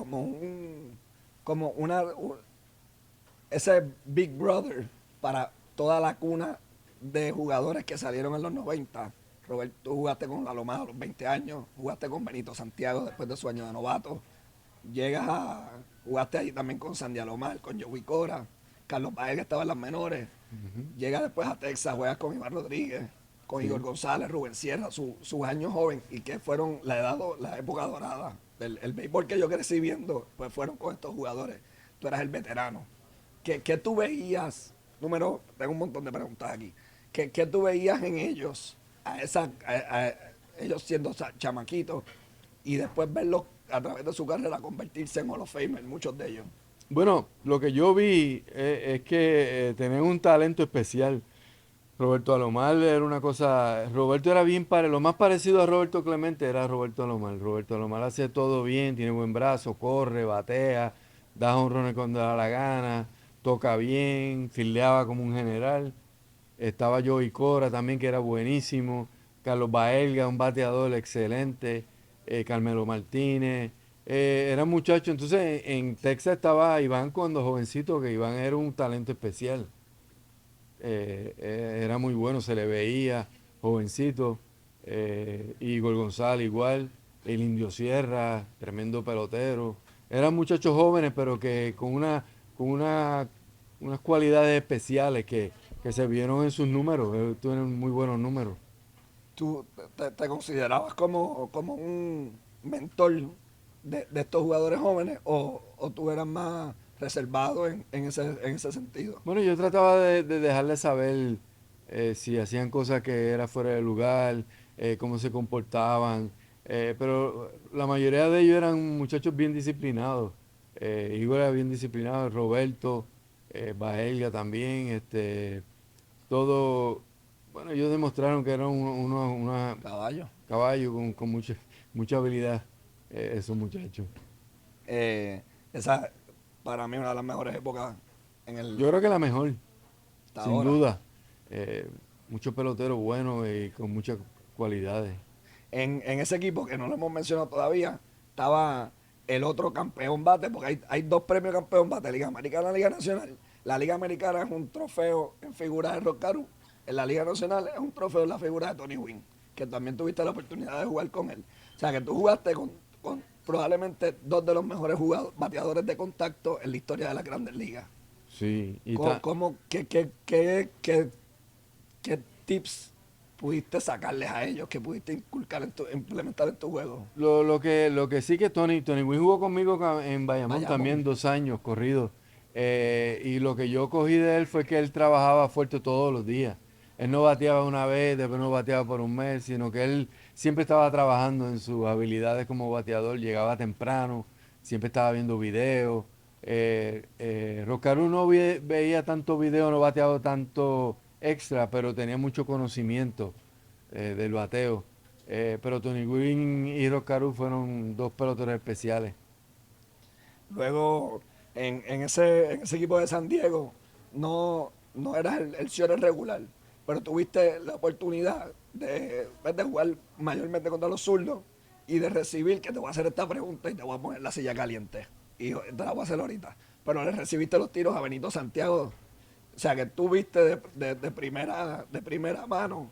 ese Big Brother para toda la cuna de jugadores que salieron en los 90. Roberto, tú jugaste con Lalomar a los 20 años, jugaste con Benito Santiago después de su año de novato, jugaste ahí también con Sandy Alomar, con Joey Cora, Carlos Baez que estaba en las menores, llegas después a Texas, juegas con Iván Rodríguez, con Igor González, Rubén Sierra, sus años joven y que fueron la época dorada. El béisbol que yo crecí viendo, pues fueron con estos jugadores. Tú eras el veterano. ¿Qué tú veías? Tengo un montón de preguntas aquí. ¿Qué tú veías en ellos? A ellos siendo chamaquitos y después verlos a través de su carrera convertirse en Hall of Famer, muchos de ellos. Bueno, lo que yo vi es que tenían un talento especial. Roberto Alomar era una cosa, Roberto era lo más parecido a Roberto Clemente era Roberto Alomar. Roberto Alomar hace todo bien, tiene buen brazo, corre, batea, da jonrones cuando da la gana, toca bien, fildeaba como un general. Estaba Joey Cora también, que era buenísimo. Carlos Baelga, un bateador excelente. Carmelo Martínez. Eran muchachos. Entonces, en Texas estaba Iván cuando jovencito, que Iván era un talento especial. Era muy bueno, se le veía, jovencito. Igor González igual. El Indio Sierra, tremendo pelotero. Eran muchachos jóvenes, pero que con unas cualidades especiales que se vieron en sus números. Tuvieron muy buenos números. ¿Tú te considerabas como un mentor de estos jugadores jóvenes o tú eras más reservado en ese sentido? Bueno, yo trataba de dejarles saber si hacían cosas que era fuera de lugar, cómo se comportaban, pero la mayoría de ellos eran muchachos bien disciplinados. Igor era bien disciplinado, Roberto, Baelga también, todo. Bueno, ellos demostraron que eran unos caballos con mucha habilidad, esos muchachos. Esa para mí una de las mejores épocas Yo creo que la mejor, sin ahora. duda. Muchos peloteros buenos y con muchas cualidades. En ese equipo que no lo hemos mencionado todavía, estaba el otro campeón bate, porque hay dos premios campeón bate, Liga Americana y Liga Nacional. La Liga Americana es un trofeo en figura de Rock Caru en la Liga Nacional es un trofeo en la figura de Tony Gwynn, que también tuviste la oportunidad de jugar con él. O sea, que tú jugaste con probablemente dos de los mejores bateadores de contacto en la historia de las Grandes Ligas. Sí, ¿Qué tips pudiste sacarles a ellos, que pudiste implementar en tu juego? lo que sí que Tony Gwynn jugó conmigo en Bayamón Bayamón. también 2 años corridos. Y lo que yo cogí de él fue que él trabajaba fuerte todos los días. Él no bateaba una vez, después no bateaba por un mes, sino que él siempre estaba trabajando en sus habilidades como bateador, llegaba temprano, siempre estaba viendo videos. Roscarú no veía tanto video, no bateaba tanto extra, pero tenía mucho conocimiento del bateo. Pero Tony Gwynn y Roscarú fueron dos peloteros especiales. Luego, en ese equipo de San Diego, no eras el shortstop regular, pero tuviste la oportunidad de jugar mayormente contra los zurdos y de recibir, que te voy a hacer esta pregunta y te voy a poner la silla caliente. Y te la voy a hacer ahorita. Pero le recibiste los tiros a Benito Santiago. O sea, que tú viste de primera mano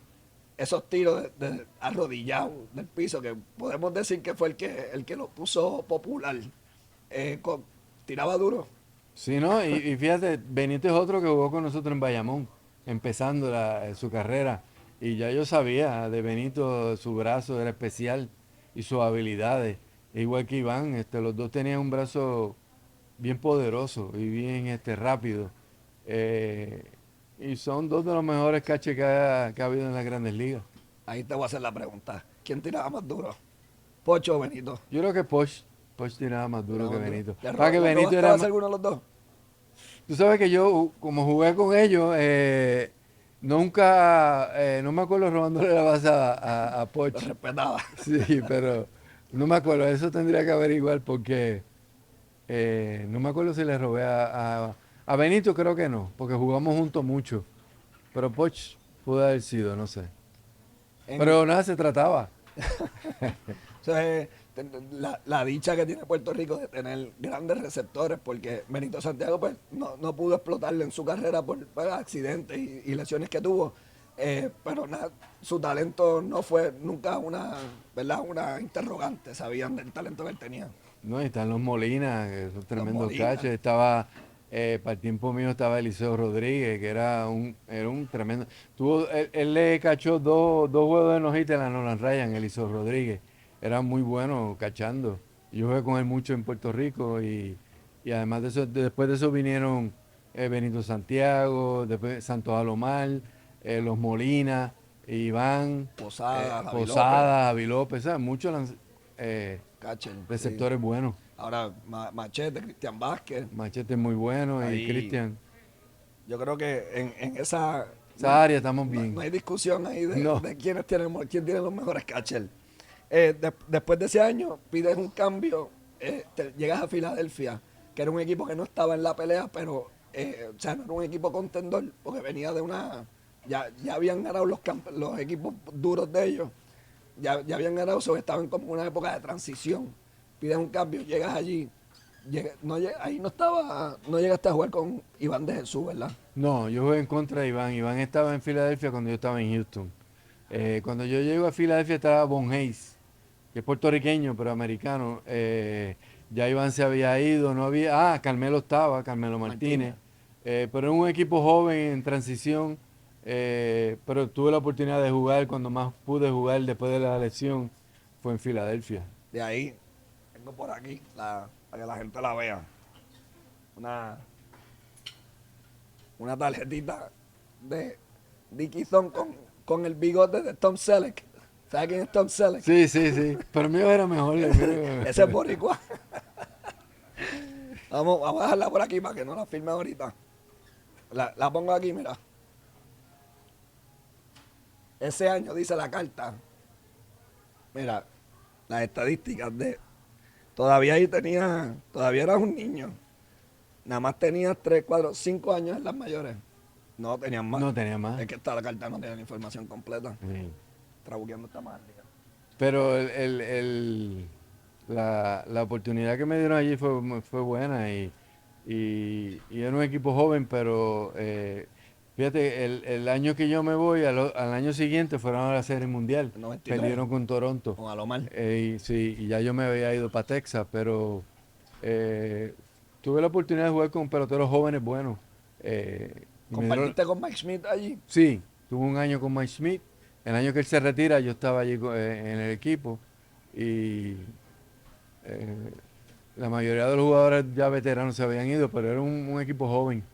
esos tiros arrodillados del piso, que podemos decir que fue el que lo puso popular. Tiraba duro. Sí, ¿no? Y fíjate, Benito es otro que jugó con nosotros en Bayamón, empezando su carrera. Y ya yo sabía de Benito, su brazo era especial y sus habilidades. Igual que Iván, los dos tenían un brazo bien poderoso y bien rápido. Y son dos de los mejores catches que ha habido en las Grandes Ligas. Ahí te voy a hacer la pregunta. ¿Quién tiraba más duro? ¿Pocho o Benito? Yo creo que Poch tiraba más duro que Benito. ¿Le Para que Benito robaste era base más... alguno de los dos? Tú sabes que yo, como jugué con ellos, nunca, no me acuerdo robándole la base a Poch. Lo respetaba. Sí, pero no me acuerdo. Eso tendría que averiguar porque no me acuerdo si le robé a Benito, creo que no, porque jugamos juntos mucho. Pero Poch pudo haber sido, no sé. Pero nada, se trataba. O sea, la dicha que tiene Puerto Rico de tener grandes receptores, porque Benito Santiago pues no pudo explotarle en su carrera por accidentes y lesiones que tuvo. Pero nada, su talento no fue nunca una interrogante. Sabían del talento que él tenía. No, y están los Molina, que son tremendos Molina. catches. Estaba, para el tiempo mío estaba Eliseo Rodríguez, que era un tremendo. Él le cachó dos juegos de no-hitter a la Nolan Ryan, Eliseo Rodríguez. Era muy bueno cachando. Yo jugué con él mucho en Puerto Rico y además de eso, después de eso vinieron Benito Santiago, después Santos Alomar, los Molina, Iván, Posada, Javi López, ¿sabes? Muchos Catcher, receptores sí. buenos. Ahora Machete, Cristian Vázquez. Machete es muy bueno Ahí, y Cristian. Yo creo que en esa Área estamos bien. No hay discusión ahí No. de quién tiene los mejores catchers. Después de ese año pides un cambio, llegas a Filadelfia, que era un equipo que no estaba en la pelea, pero o sea, no era un equipo contendor, porque venía de una... Ya habían ganado los equipos duros de ellos, ya habían ganado, estaban como en una época de transición. Pides un cambio, llegas allí, ahí no llegaste a jugar con Iván de Jesús, ¿verdad? No, yo jugué en contra de Iván. Iván estaba en Filadelfia cuando yo estaba en Houston. Cuando yo llego a Filadelfia estaba Von Hayes, que es puertorriqueño, pero americano. Ya Iván se había ido, no había... Carmelo estaba, Carmelo Martínez. Pero era un equipo joven en transición. Pero tuve la oportunidad de jugar, cuando más pude jugar después de la lesión, fue en Filadelfia. De ahí, tengo por aquí, para que la gente la vea. Una tarjetita de Dickie Thorne con el bigote de Tom Selleck. ¿Sabes quién es Tom Selleck? Sí. Pero el mío era mejor. Ese es boricua. Vamos a dejarla por aquí para que no la firme ahorita. La pongo aquí, mira. Ese año dice la carta. Mira, las estadísticas de... Todavía eras un niño. Nada más tenías 3, 4, 5 años en las mayores. No tenías más. No tenía más. Es que la carta no tiene la información completa. Sí. Trabuqueando está mal. Pero la oportunidad que me dieron allí fue buena y era un equipo joven, pero Fíjate, el año que yo me voy, al año siguiente fueron a la Serie Mundial. El 93. Perdieron con Toronto. Con Alomar. Sí, y ya yo me había ido para Texas, pero tuve la oportunidad de jugar con peloteros jóvenes buenos. Y me dieron- ¿Compartiste con Mike Smith allí? Sí, tuve un año con Mike Smith. El año que él se retira, yo estaba allí en el equipo. Y eh, la mayoría de los jugadores ya veteranos se habían ido, pero era un equipo joven.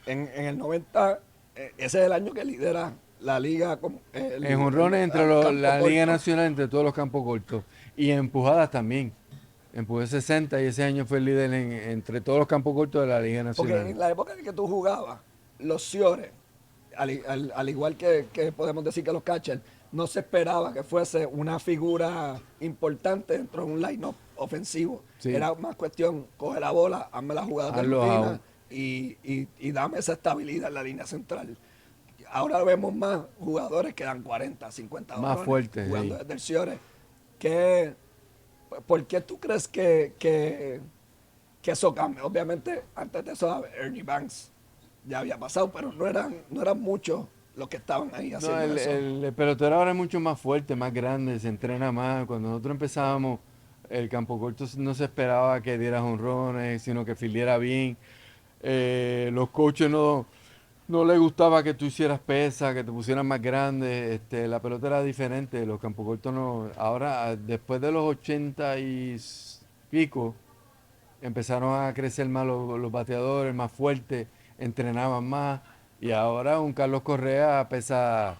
En el 90, ese es el año que lidera la liga. En jonrones entre la Liga Nacional, entre todos los campos cortos. Y en empujadas también. Empujé 60 y ese año fue el líder entre todos los campos cortos de la Liga Porque Nacional. en la época en que tú jugabas, los Ciores, al igual que podemos decir que los catchers, no se esperaba que fuese una figura importante dentro de un line-up ofensivo. Sí. Era más cuestión, coge la bola, hazme la jugada de Hazlo rutina out. y dame esa estabilidad en la línea central. Ahora vemos más jugadores que dan 40, 50 Más honrones fuertes, jugando sí. desde el Ciores. ¿Por qué tú crees que eso cambia? Obviamente, antes de eso, Ernie Banks ya había pasado, pero no eran muchos los que estaban ahí No, haciendo eso. el pelotero ahora es mucho más fuerte, más grande, se entrena más. Cuando nosotros empezábamos, el campo corto no se esperaba que diera jonrones, sino que fildiera bien. Los coaches no les gustaba que tú hicieras pesas, que te pusieras más grande. La pelota era diferente, los campos cortos no. Ahora, después de los 80 y pico, empezaron a crecer más los bateadores, más fuertes, entrenaban más. Y ahora un Carlos Correa pesa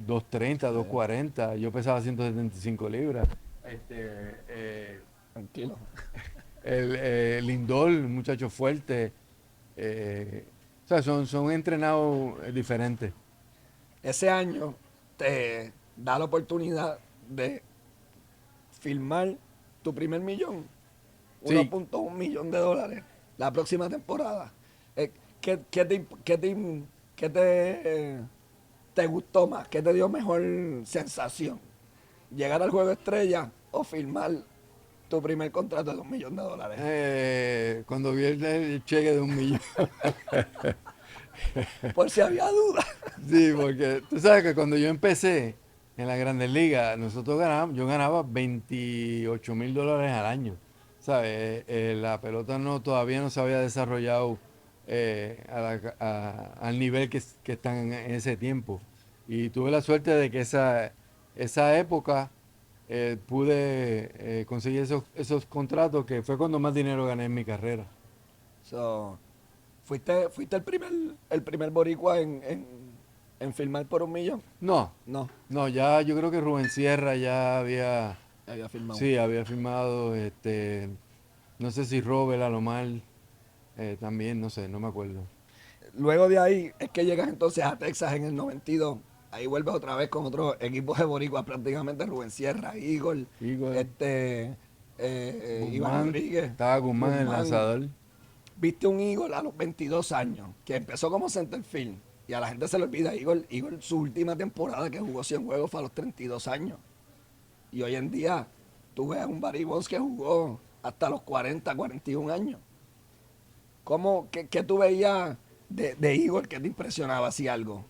230, 240. Yo pesaba 175 libras. Tranquilo. Lindor, un muchacho fuerte. O sea, son entrenados diferentes. Ese año te da la oportunidad de firmar tu primer millón, Sí. 1.1 millón de dólares, la próxima temporada. ¿Qué te gustó más? ¿Qué te dio mejor sensación? ¿Llegar al juego estrella o firmar tu primer contrato de $1 millón? Cuando vi el cheque de 1 millón. Por si había duda. Sí, porque tú sabes que cuando yo empecé en las Grandes Ligas, yo ganaba $28,000 al año. ¿Sabes? La pelota todavía no se había desarrollado al nivel que están en ese tiempo. Y tuve la suerte de que esa época pude conseguir esos contratos, que fue cuando más dinero gané en mi carrera. So, ¿fuiste el primer boricua en firmar por $1 millón? No, No, no, ya yo creo que Rubén Sierra ya había firmado. sí, había firmado, no sé si Robert Alomar también, no sé, no me acuerdo. Luego de ahí es que llegas entonces a Texas en el 92. Ahí vuelves otra vez con otro equipo de boricua, prácticamente Rubén Sierra, Igor, Igor, Iván Guzmán, Rodríguez. estaba Guzmán, el Guzmán. lanzador. Viste un Igor a los 22 años, que empezó como centerfield, y a la gente se le olvida, Igor, su última temporada que jugó 100 juegos fue a los 32 años. Y hoy en día tú ves a un Barry Bonds que jugó hasta los 40, 41 años. ¿Qué tú veías de Igor que te impresionaba así algo?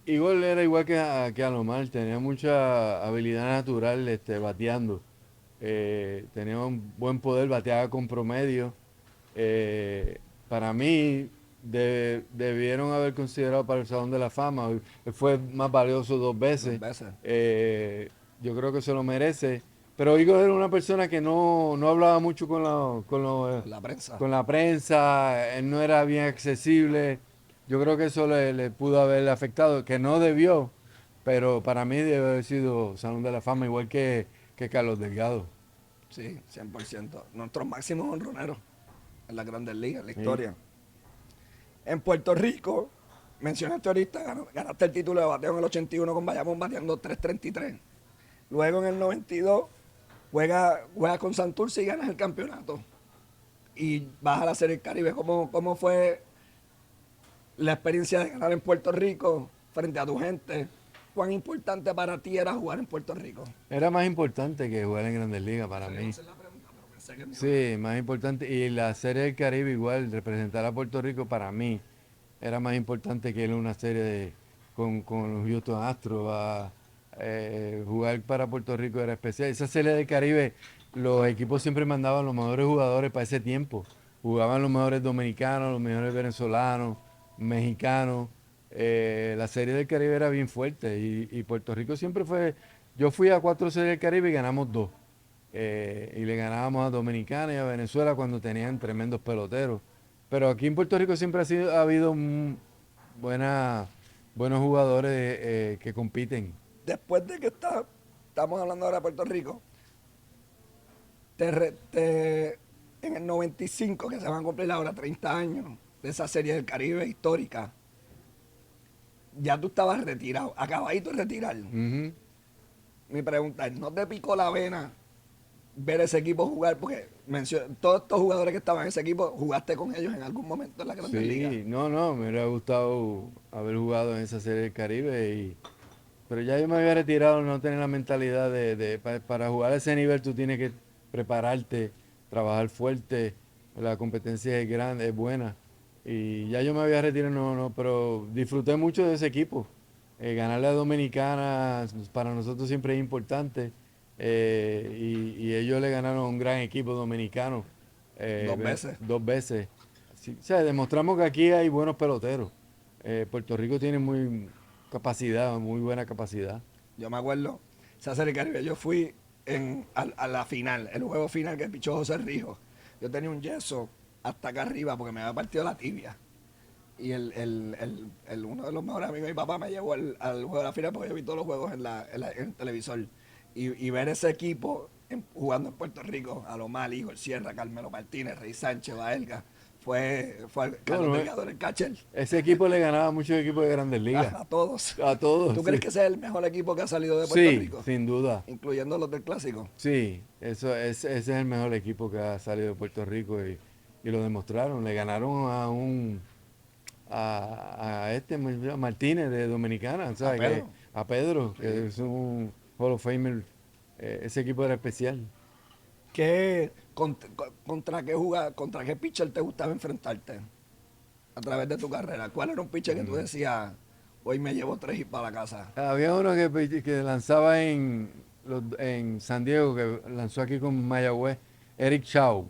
Igor era igual que Alomar, tenía mucha habilidad natural bateando. Tenía un buen poder, bateaba con promedio. Para mí, debieron haber considerado para el Salón de la Fama. Él fue más valioso 2 veces. 2 veces. Yo creo que se lo merece. Pero Igor era una persona que no hablaba mucho La prensa. con la prensa, él no era bien accesible. Yo creo que eso le pudo haber afectado, que no debió, pero para mí debe haber sido Salón de la Fama, igual que Carlos Delgado. Sí, 100%. Nuestros máximos honroneros en las Grandes Ligas, en la historia. En Puerto Rico, mencionaste ahorita, ganaste el título de bateo en el 81 con Bayamón bateando 333. Luego en el 92 juegas con Santurce y ganas el campeonato. Y vas a la Serie del Caribe. ¿Cómo fue la experiencia de ganar en Puerto Rico frente a tu gente? ¿Cuán importante para ti era jugar en Puerto Rico? Era más importante que jugar en Grandes Ligas para mí. Esa es la pregunta, pero pensé que me iba a- Sí, más importante. Y la Serie del Caribe igual, representar a Puerto Rico para mí era más importante que ir a una serie con los Houston Astros. Jugar para Puerto Rico era especial. Esa serie del Caribe, los equipos siempre mandaban los mejores jugadores para ese tiempo. Jugaban los mejores dominicanos, los mejores venezolanos, mexicanos. La serie del Caribe era bien fuerte y Puerto Rico siempre fue. Yo fui a 4 series del Caribe y ganamos 2. Y le ganábamos a Dominicana y a Venezuela cuando tenían tremendos peloteros. Pero aquí en Puerto Rico siempre ha habido buena, buenos jugadores que compiten. Después de que estamos hablando ahora de Puerto Rico, en el 95, que se van a cumplir ahora 30 años de esa serie del Caribe histórica, ya tú estabas retirado, acabadito de retirar. Ujú. Mi pregunta es, ¿no te picó la vena ver ese equipo jugar? Porque todos estos jugadores que estaban en ese equipo, ¿jugaste con ellos en algún momento en la Grandes Ligas? Sí, no, me hubiera gustado haber jugado en esa serie del Caribe, pero ya yo me había retirado, no tenía la mentalidad para jugar a ese nivel tú tienes que prepararte, trabajar fuerte, la competencia es grande, es buena. Y ya yo me había retirado, pero disfruté mucho de ese equipo. Ganarle a Dominicana para nosotros siempre es importante. Y ellos le ganaron a un gran equipo dominicano. 2 veces. 2 veces. O sea, demostramos que aquí hay buenos peloteros. Puerto Rico tiene muy buena capacidad. Yo me acuerdo, esa serie del Caribe, yo fui a la final, el juego final que pichó José Rijos. Yo tenía un yeso hasta acá arriba porque me había partido la tibia. Y uno de los mejores amigos de mi papá me llevó al juego de la final porque yo vi todos los juegos en el televisor. Y ver ese equipo jugando en Puerto Rico, a lo mal, Igor Sierra, Carmelo Martínez, Rey Sánchez, Baelga, fue Carlos Delgado en el catcher. Ese equipo le ganaba a muchos equipos de Grandes Ligas. A todos. A todos. ¿Tú crees sí. que ese es el mejor equipo que ha salido de Puerto Sí, Rico? sin duda. Incluyendo los del Clásico. Sí, ese es el mejor equipo que ha salido de Puerto Rico y lo demostraron. Le ganaron a Martínez de Dominicana, ¿sabes? Pedro. A Pedro, que es un Hall of Famer. Ese equipo era especial. ¿Contra qué pitcher te gustaba enfrentarte a través de tu carrera? ¿Cuál era un pitcher que tú decías, hoy me llevo 3 y para la casa? Había uno que lanzaba en San Diego, que lanzó aquí con Mayagüez, Eric Shaw,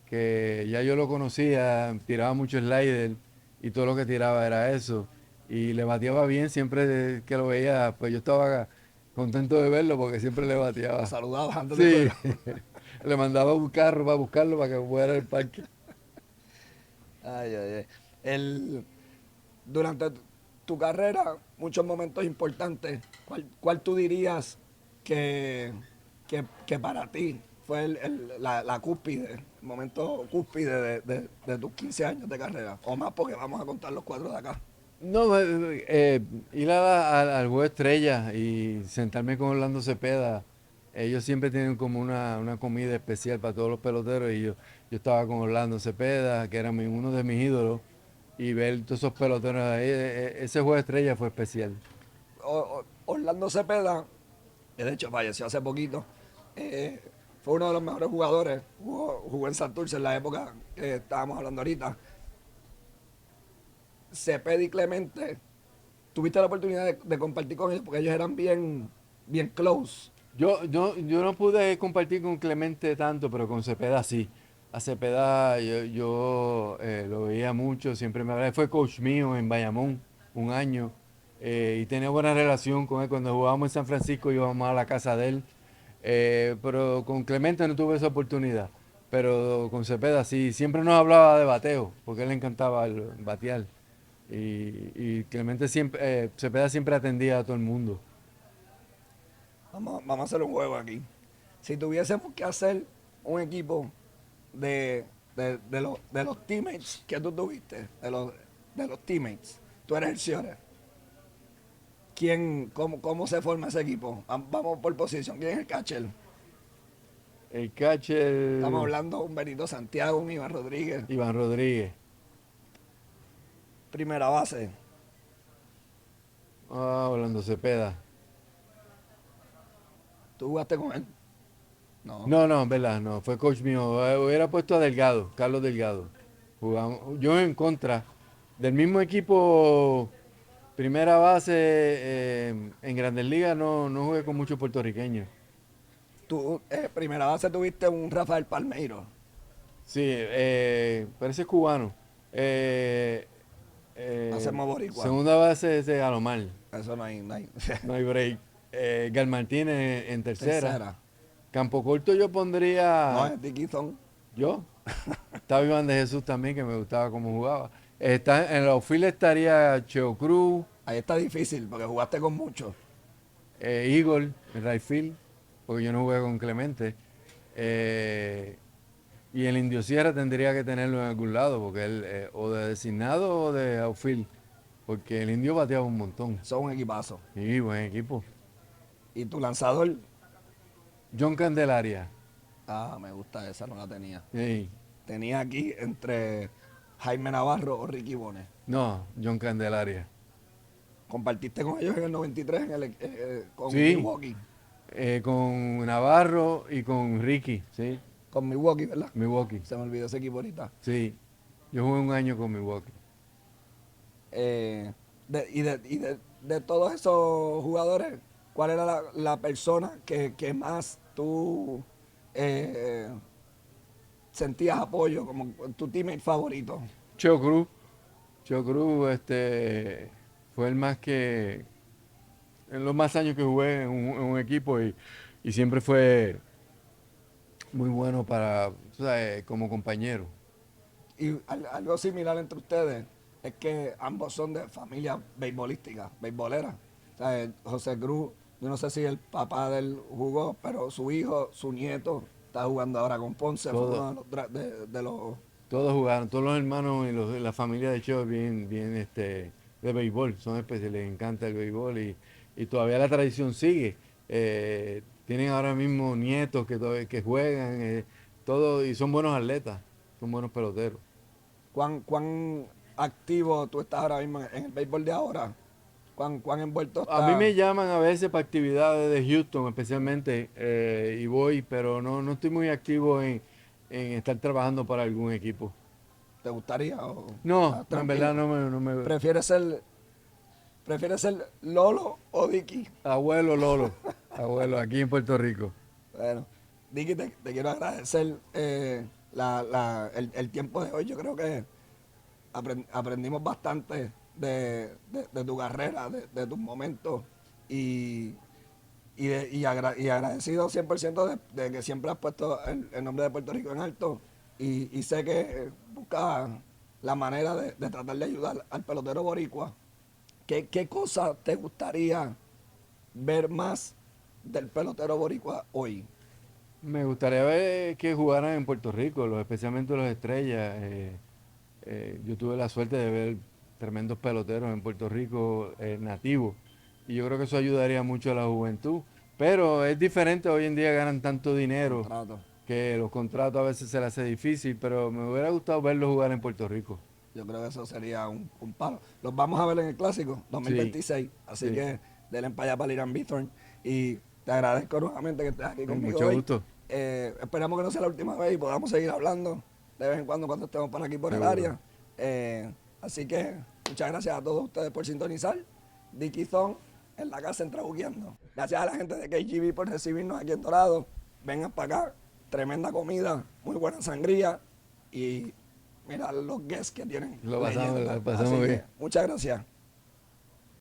que ya yo lo conocía, tiraba mucho slider y todo lo que tiraba era eso. Y le bateaba bien siempre que lo veía, pues yo estaba contento de verlo porque siempre le bateaba. Lo saludabas antes Sí, de juego. le mandaba un carro para buscarlo para que fuera al parque. Ay, ay, ay. Durante tu carrera, muchos momentos importantes. ¿Cuál tú dirías que para ti fue la cúspide, el momento cúspide de tus 15 años de carrera? O más, porque vamos a contar los 4 de acá. No, ir al Juego de Estrellas y sentarme con Orlando Cepeda. Ellos siempre tienen como una comida especial para todos los peloteros y yo estaba con Orlando Cepeda, que era uno de mis ídolos, y ver todos esos peloteros ahí, ese Juego de Estrellas fue especial. Orlando Cepeda, que de hecho falleció hace poquito, fue uno de los mejores jugadores. Jugó en Santurce en la época que estábamos hablando ahorita. Cepeda y Clemente, tuviste la oportunidad de compartir con ellos porque ellos eran bien close. Yo no pude compartir con Clemente tanto, pero con Cepeda sí. A Cepeda yo lo veía mucho, siempre me hablaba. Fue coach mío en Bayamón un año y tenía buena relación con él. Cuando jugábamos en San Francisco íbamos a la casa de él, pero con Clemente no tuve esa oportunidad. Pero con Cepeda sí, siempre nos hablaba de bateo, porque a él le encantaba batear. Y Clemente Cepeda siempre atendía a todo el mundo. Vamos a hacer un juego aquí. Si tuviésemos que hacer un equipo de los teammates que tú tuviste, de los teammates, tú eres el Ciore. ¿Cómo se forma ese equipo? Vamos por posición. ¿Quién es el catcher? El catcher. Estamos hablando de un Benito Santiago, un Iván Rodríguez. Iván Rodríguez. Primera base. Orlando Cepeda. ¿Tú jugaste con él? No. No, en verdad, no. Fue coach mío. Hubiera puesto a Delgado, Carlos Delgado. Jugamos, yo en contra, Del mismo equipo, primera base, en Grandes Ligas no jugué con muchos puertorriqueños. Tú, primera base tuviste un Rafael Palmeiro. Sí, parece cubano. Hacemos boricua. Segunda base es de Alomar, Eso no hay. no hay break. Gal Martínez en tercera. Tercera. Campo corto yo pondría... No, es Dickinson. Yo. Estaba Iván de Jesús también, que me gustaba cómo jugaba. En la outfield estaría Cheo Cruz, Ahí está difícil porque jugaste con muchos. Igor, en right field, porque yo no jugué con Clemente. Y el Indio Sierra tendría que tenerlo en algún lado, porque él, o de designado o de outfield, porque el Indio bateaba un montón. Son un equipazo. Y buen equipo. Y tu lanzador, John Candelaria. me gusta esa, no la tenía. Sí. Tenía aquí entre Jaime Navarro o Ricky Bonet. No, John Candelaria. Compartiste con ellos en el 93 con Sí. Milwaukee. Con Navarro y con Ricky, sí. Con Milwaukee, ¿verdad? Milwaukee. Se me olvidó ese equipo ahorita. Sí. Yo jugué un año con Milwaukee. De todos esos jugadores, ¿cuál era la persona que más tú sentías apoyo, como tu teammate favorito? Cheo Cruz. Cheo Cruz fue el más que... En los más años que jugué en un equipo y siempre fue muy bueno para, tú sabes, como compañero. Y algo similar entre ustedes es que ambos son de familia beisbolística, beisbolera. O sea, José Cruz, yo no sé si el papá de él jugó, pero su hijo, su nieto, está jugando ahora con Ponce. Fue Todo. uno de los Todos jugaron, todos los hermanos y la familia de Cheo bien de béisbol, son especiales, les encanta el béisbol y todavía la tradición sigue. Tienen ahora mismo nietos que juegan, todo, y son buenos atletas, son buenos peloteros. ¿Cuán activo tú estás ahora mismo en el béisbol de ahora? ¿Cuán envuelto estás? A mí me llaman a veces para actividades de Houston especialmente y voy, pero no estoy muy activo en estar trabajando para algún equipo. ¿Te gustaría? No, estás en tranquilo? verdad no me... ¿Prefieres ser Lolo o Dicky? Abuelo Lolo, abuelo, aquí en Puerto Rico. Bueno, Dicky, te quiero agradecer el tiempo de hoy. Yo creo que aprendimos bastante de tu carrera, de tus momentos y agradecido 100% de que siempre has puesto el nombre de Puerto Rico en alto y sé que buscas la manera de tratar de ayudar al pelotero boricua. ¿Qué cosa te gustaría ver más del pelotero boricua hoy? Me gustaría ver que jugaran en Puerto Rico, especialmente los estrellas. Yo tuve la suerte de ver tremendos peloteros en Puerto Rico nativos y yo creo que eso ayudaría mucho a la juventud. Pero es diferente, hoy en día ganan tanto dinero Contrato. que los contratos a veces se les hace difícil, pero me hubiera gustado verlos jugar en Puerto Rico. Yo creo que eso sería un palo. Los vamos a ver en el Clásico 2026, así sí. que denle para allá para Irán Bithorn y te agradezco nuevamente que estés aquí Con conmigo mucho hoy. gusto. Esperamos que no sea la última vez y podamos seguir hablando de vez en cuando estemos por aquí por el Seguro. área. Así que muchas gracias a todos ustedes por sintonizar. Dicky Zone en la casa en Trabuqueando. Gracias a la gente de KGB por recibirnos aquí en Dorado. Vengan para acá, tremenda comida, muy buena sangría y mira los guests que tienen. Lo pasamos leyenda. bien. Así que, muchas gracias.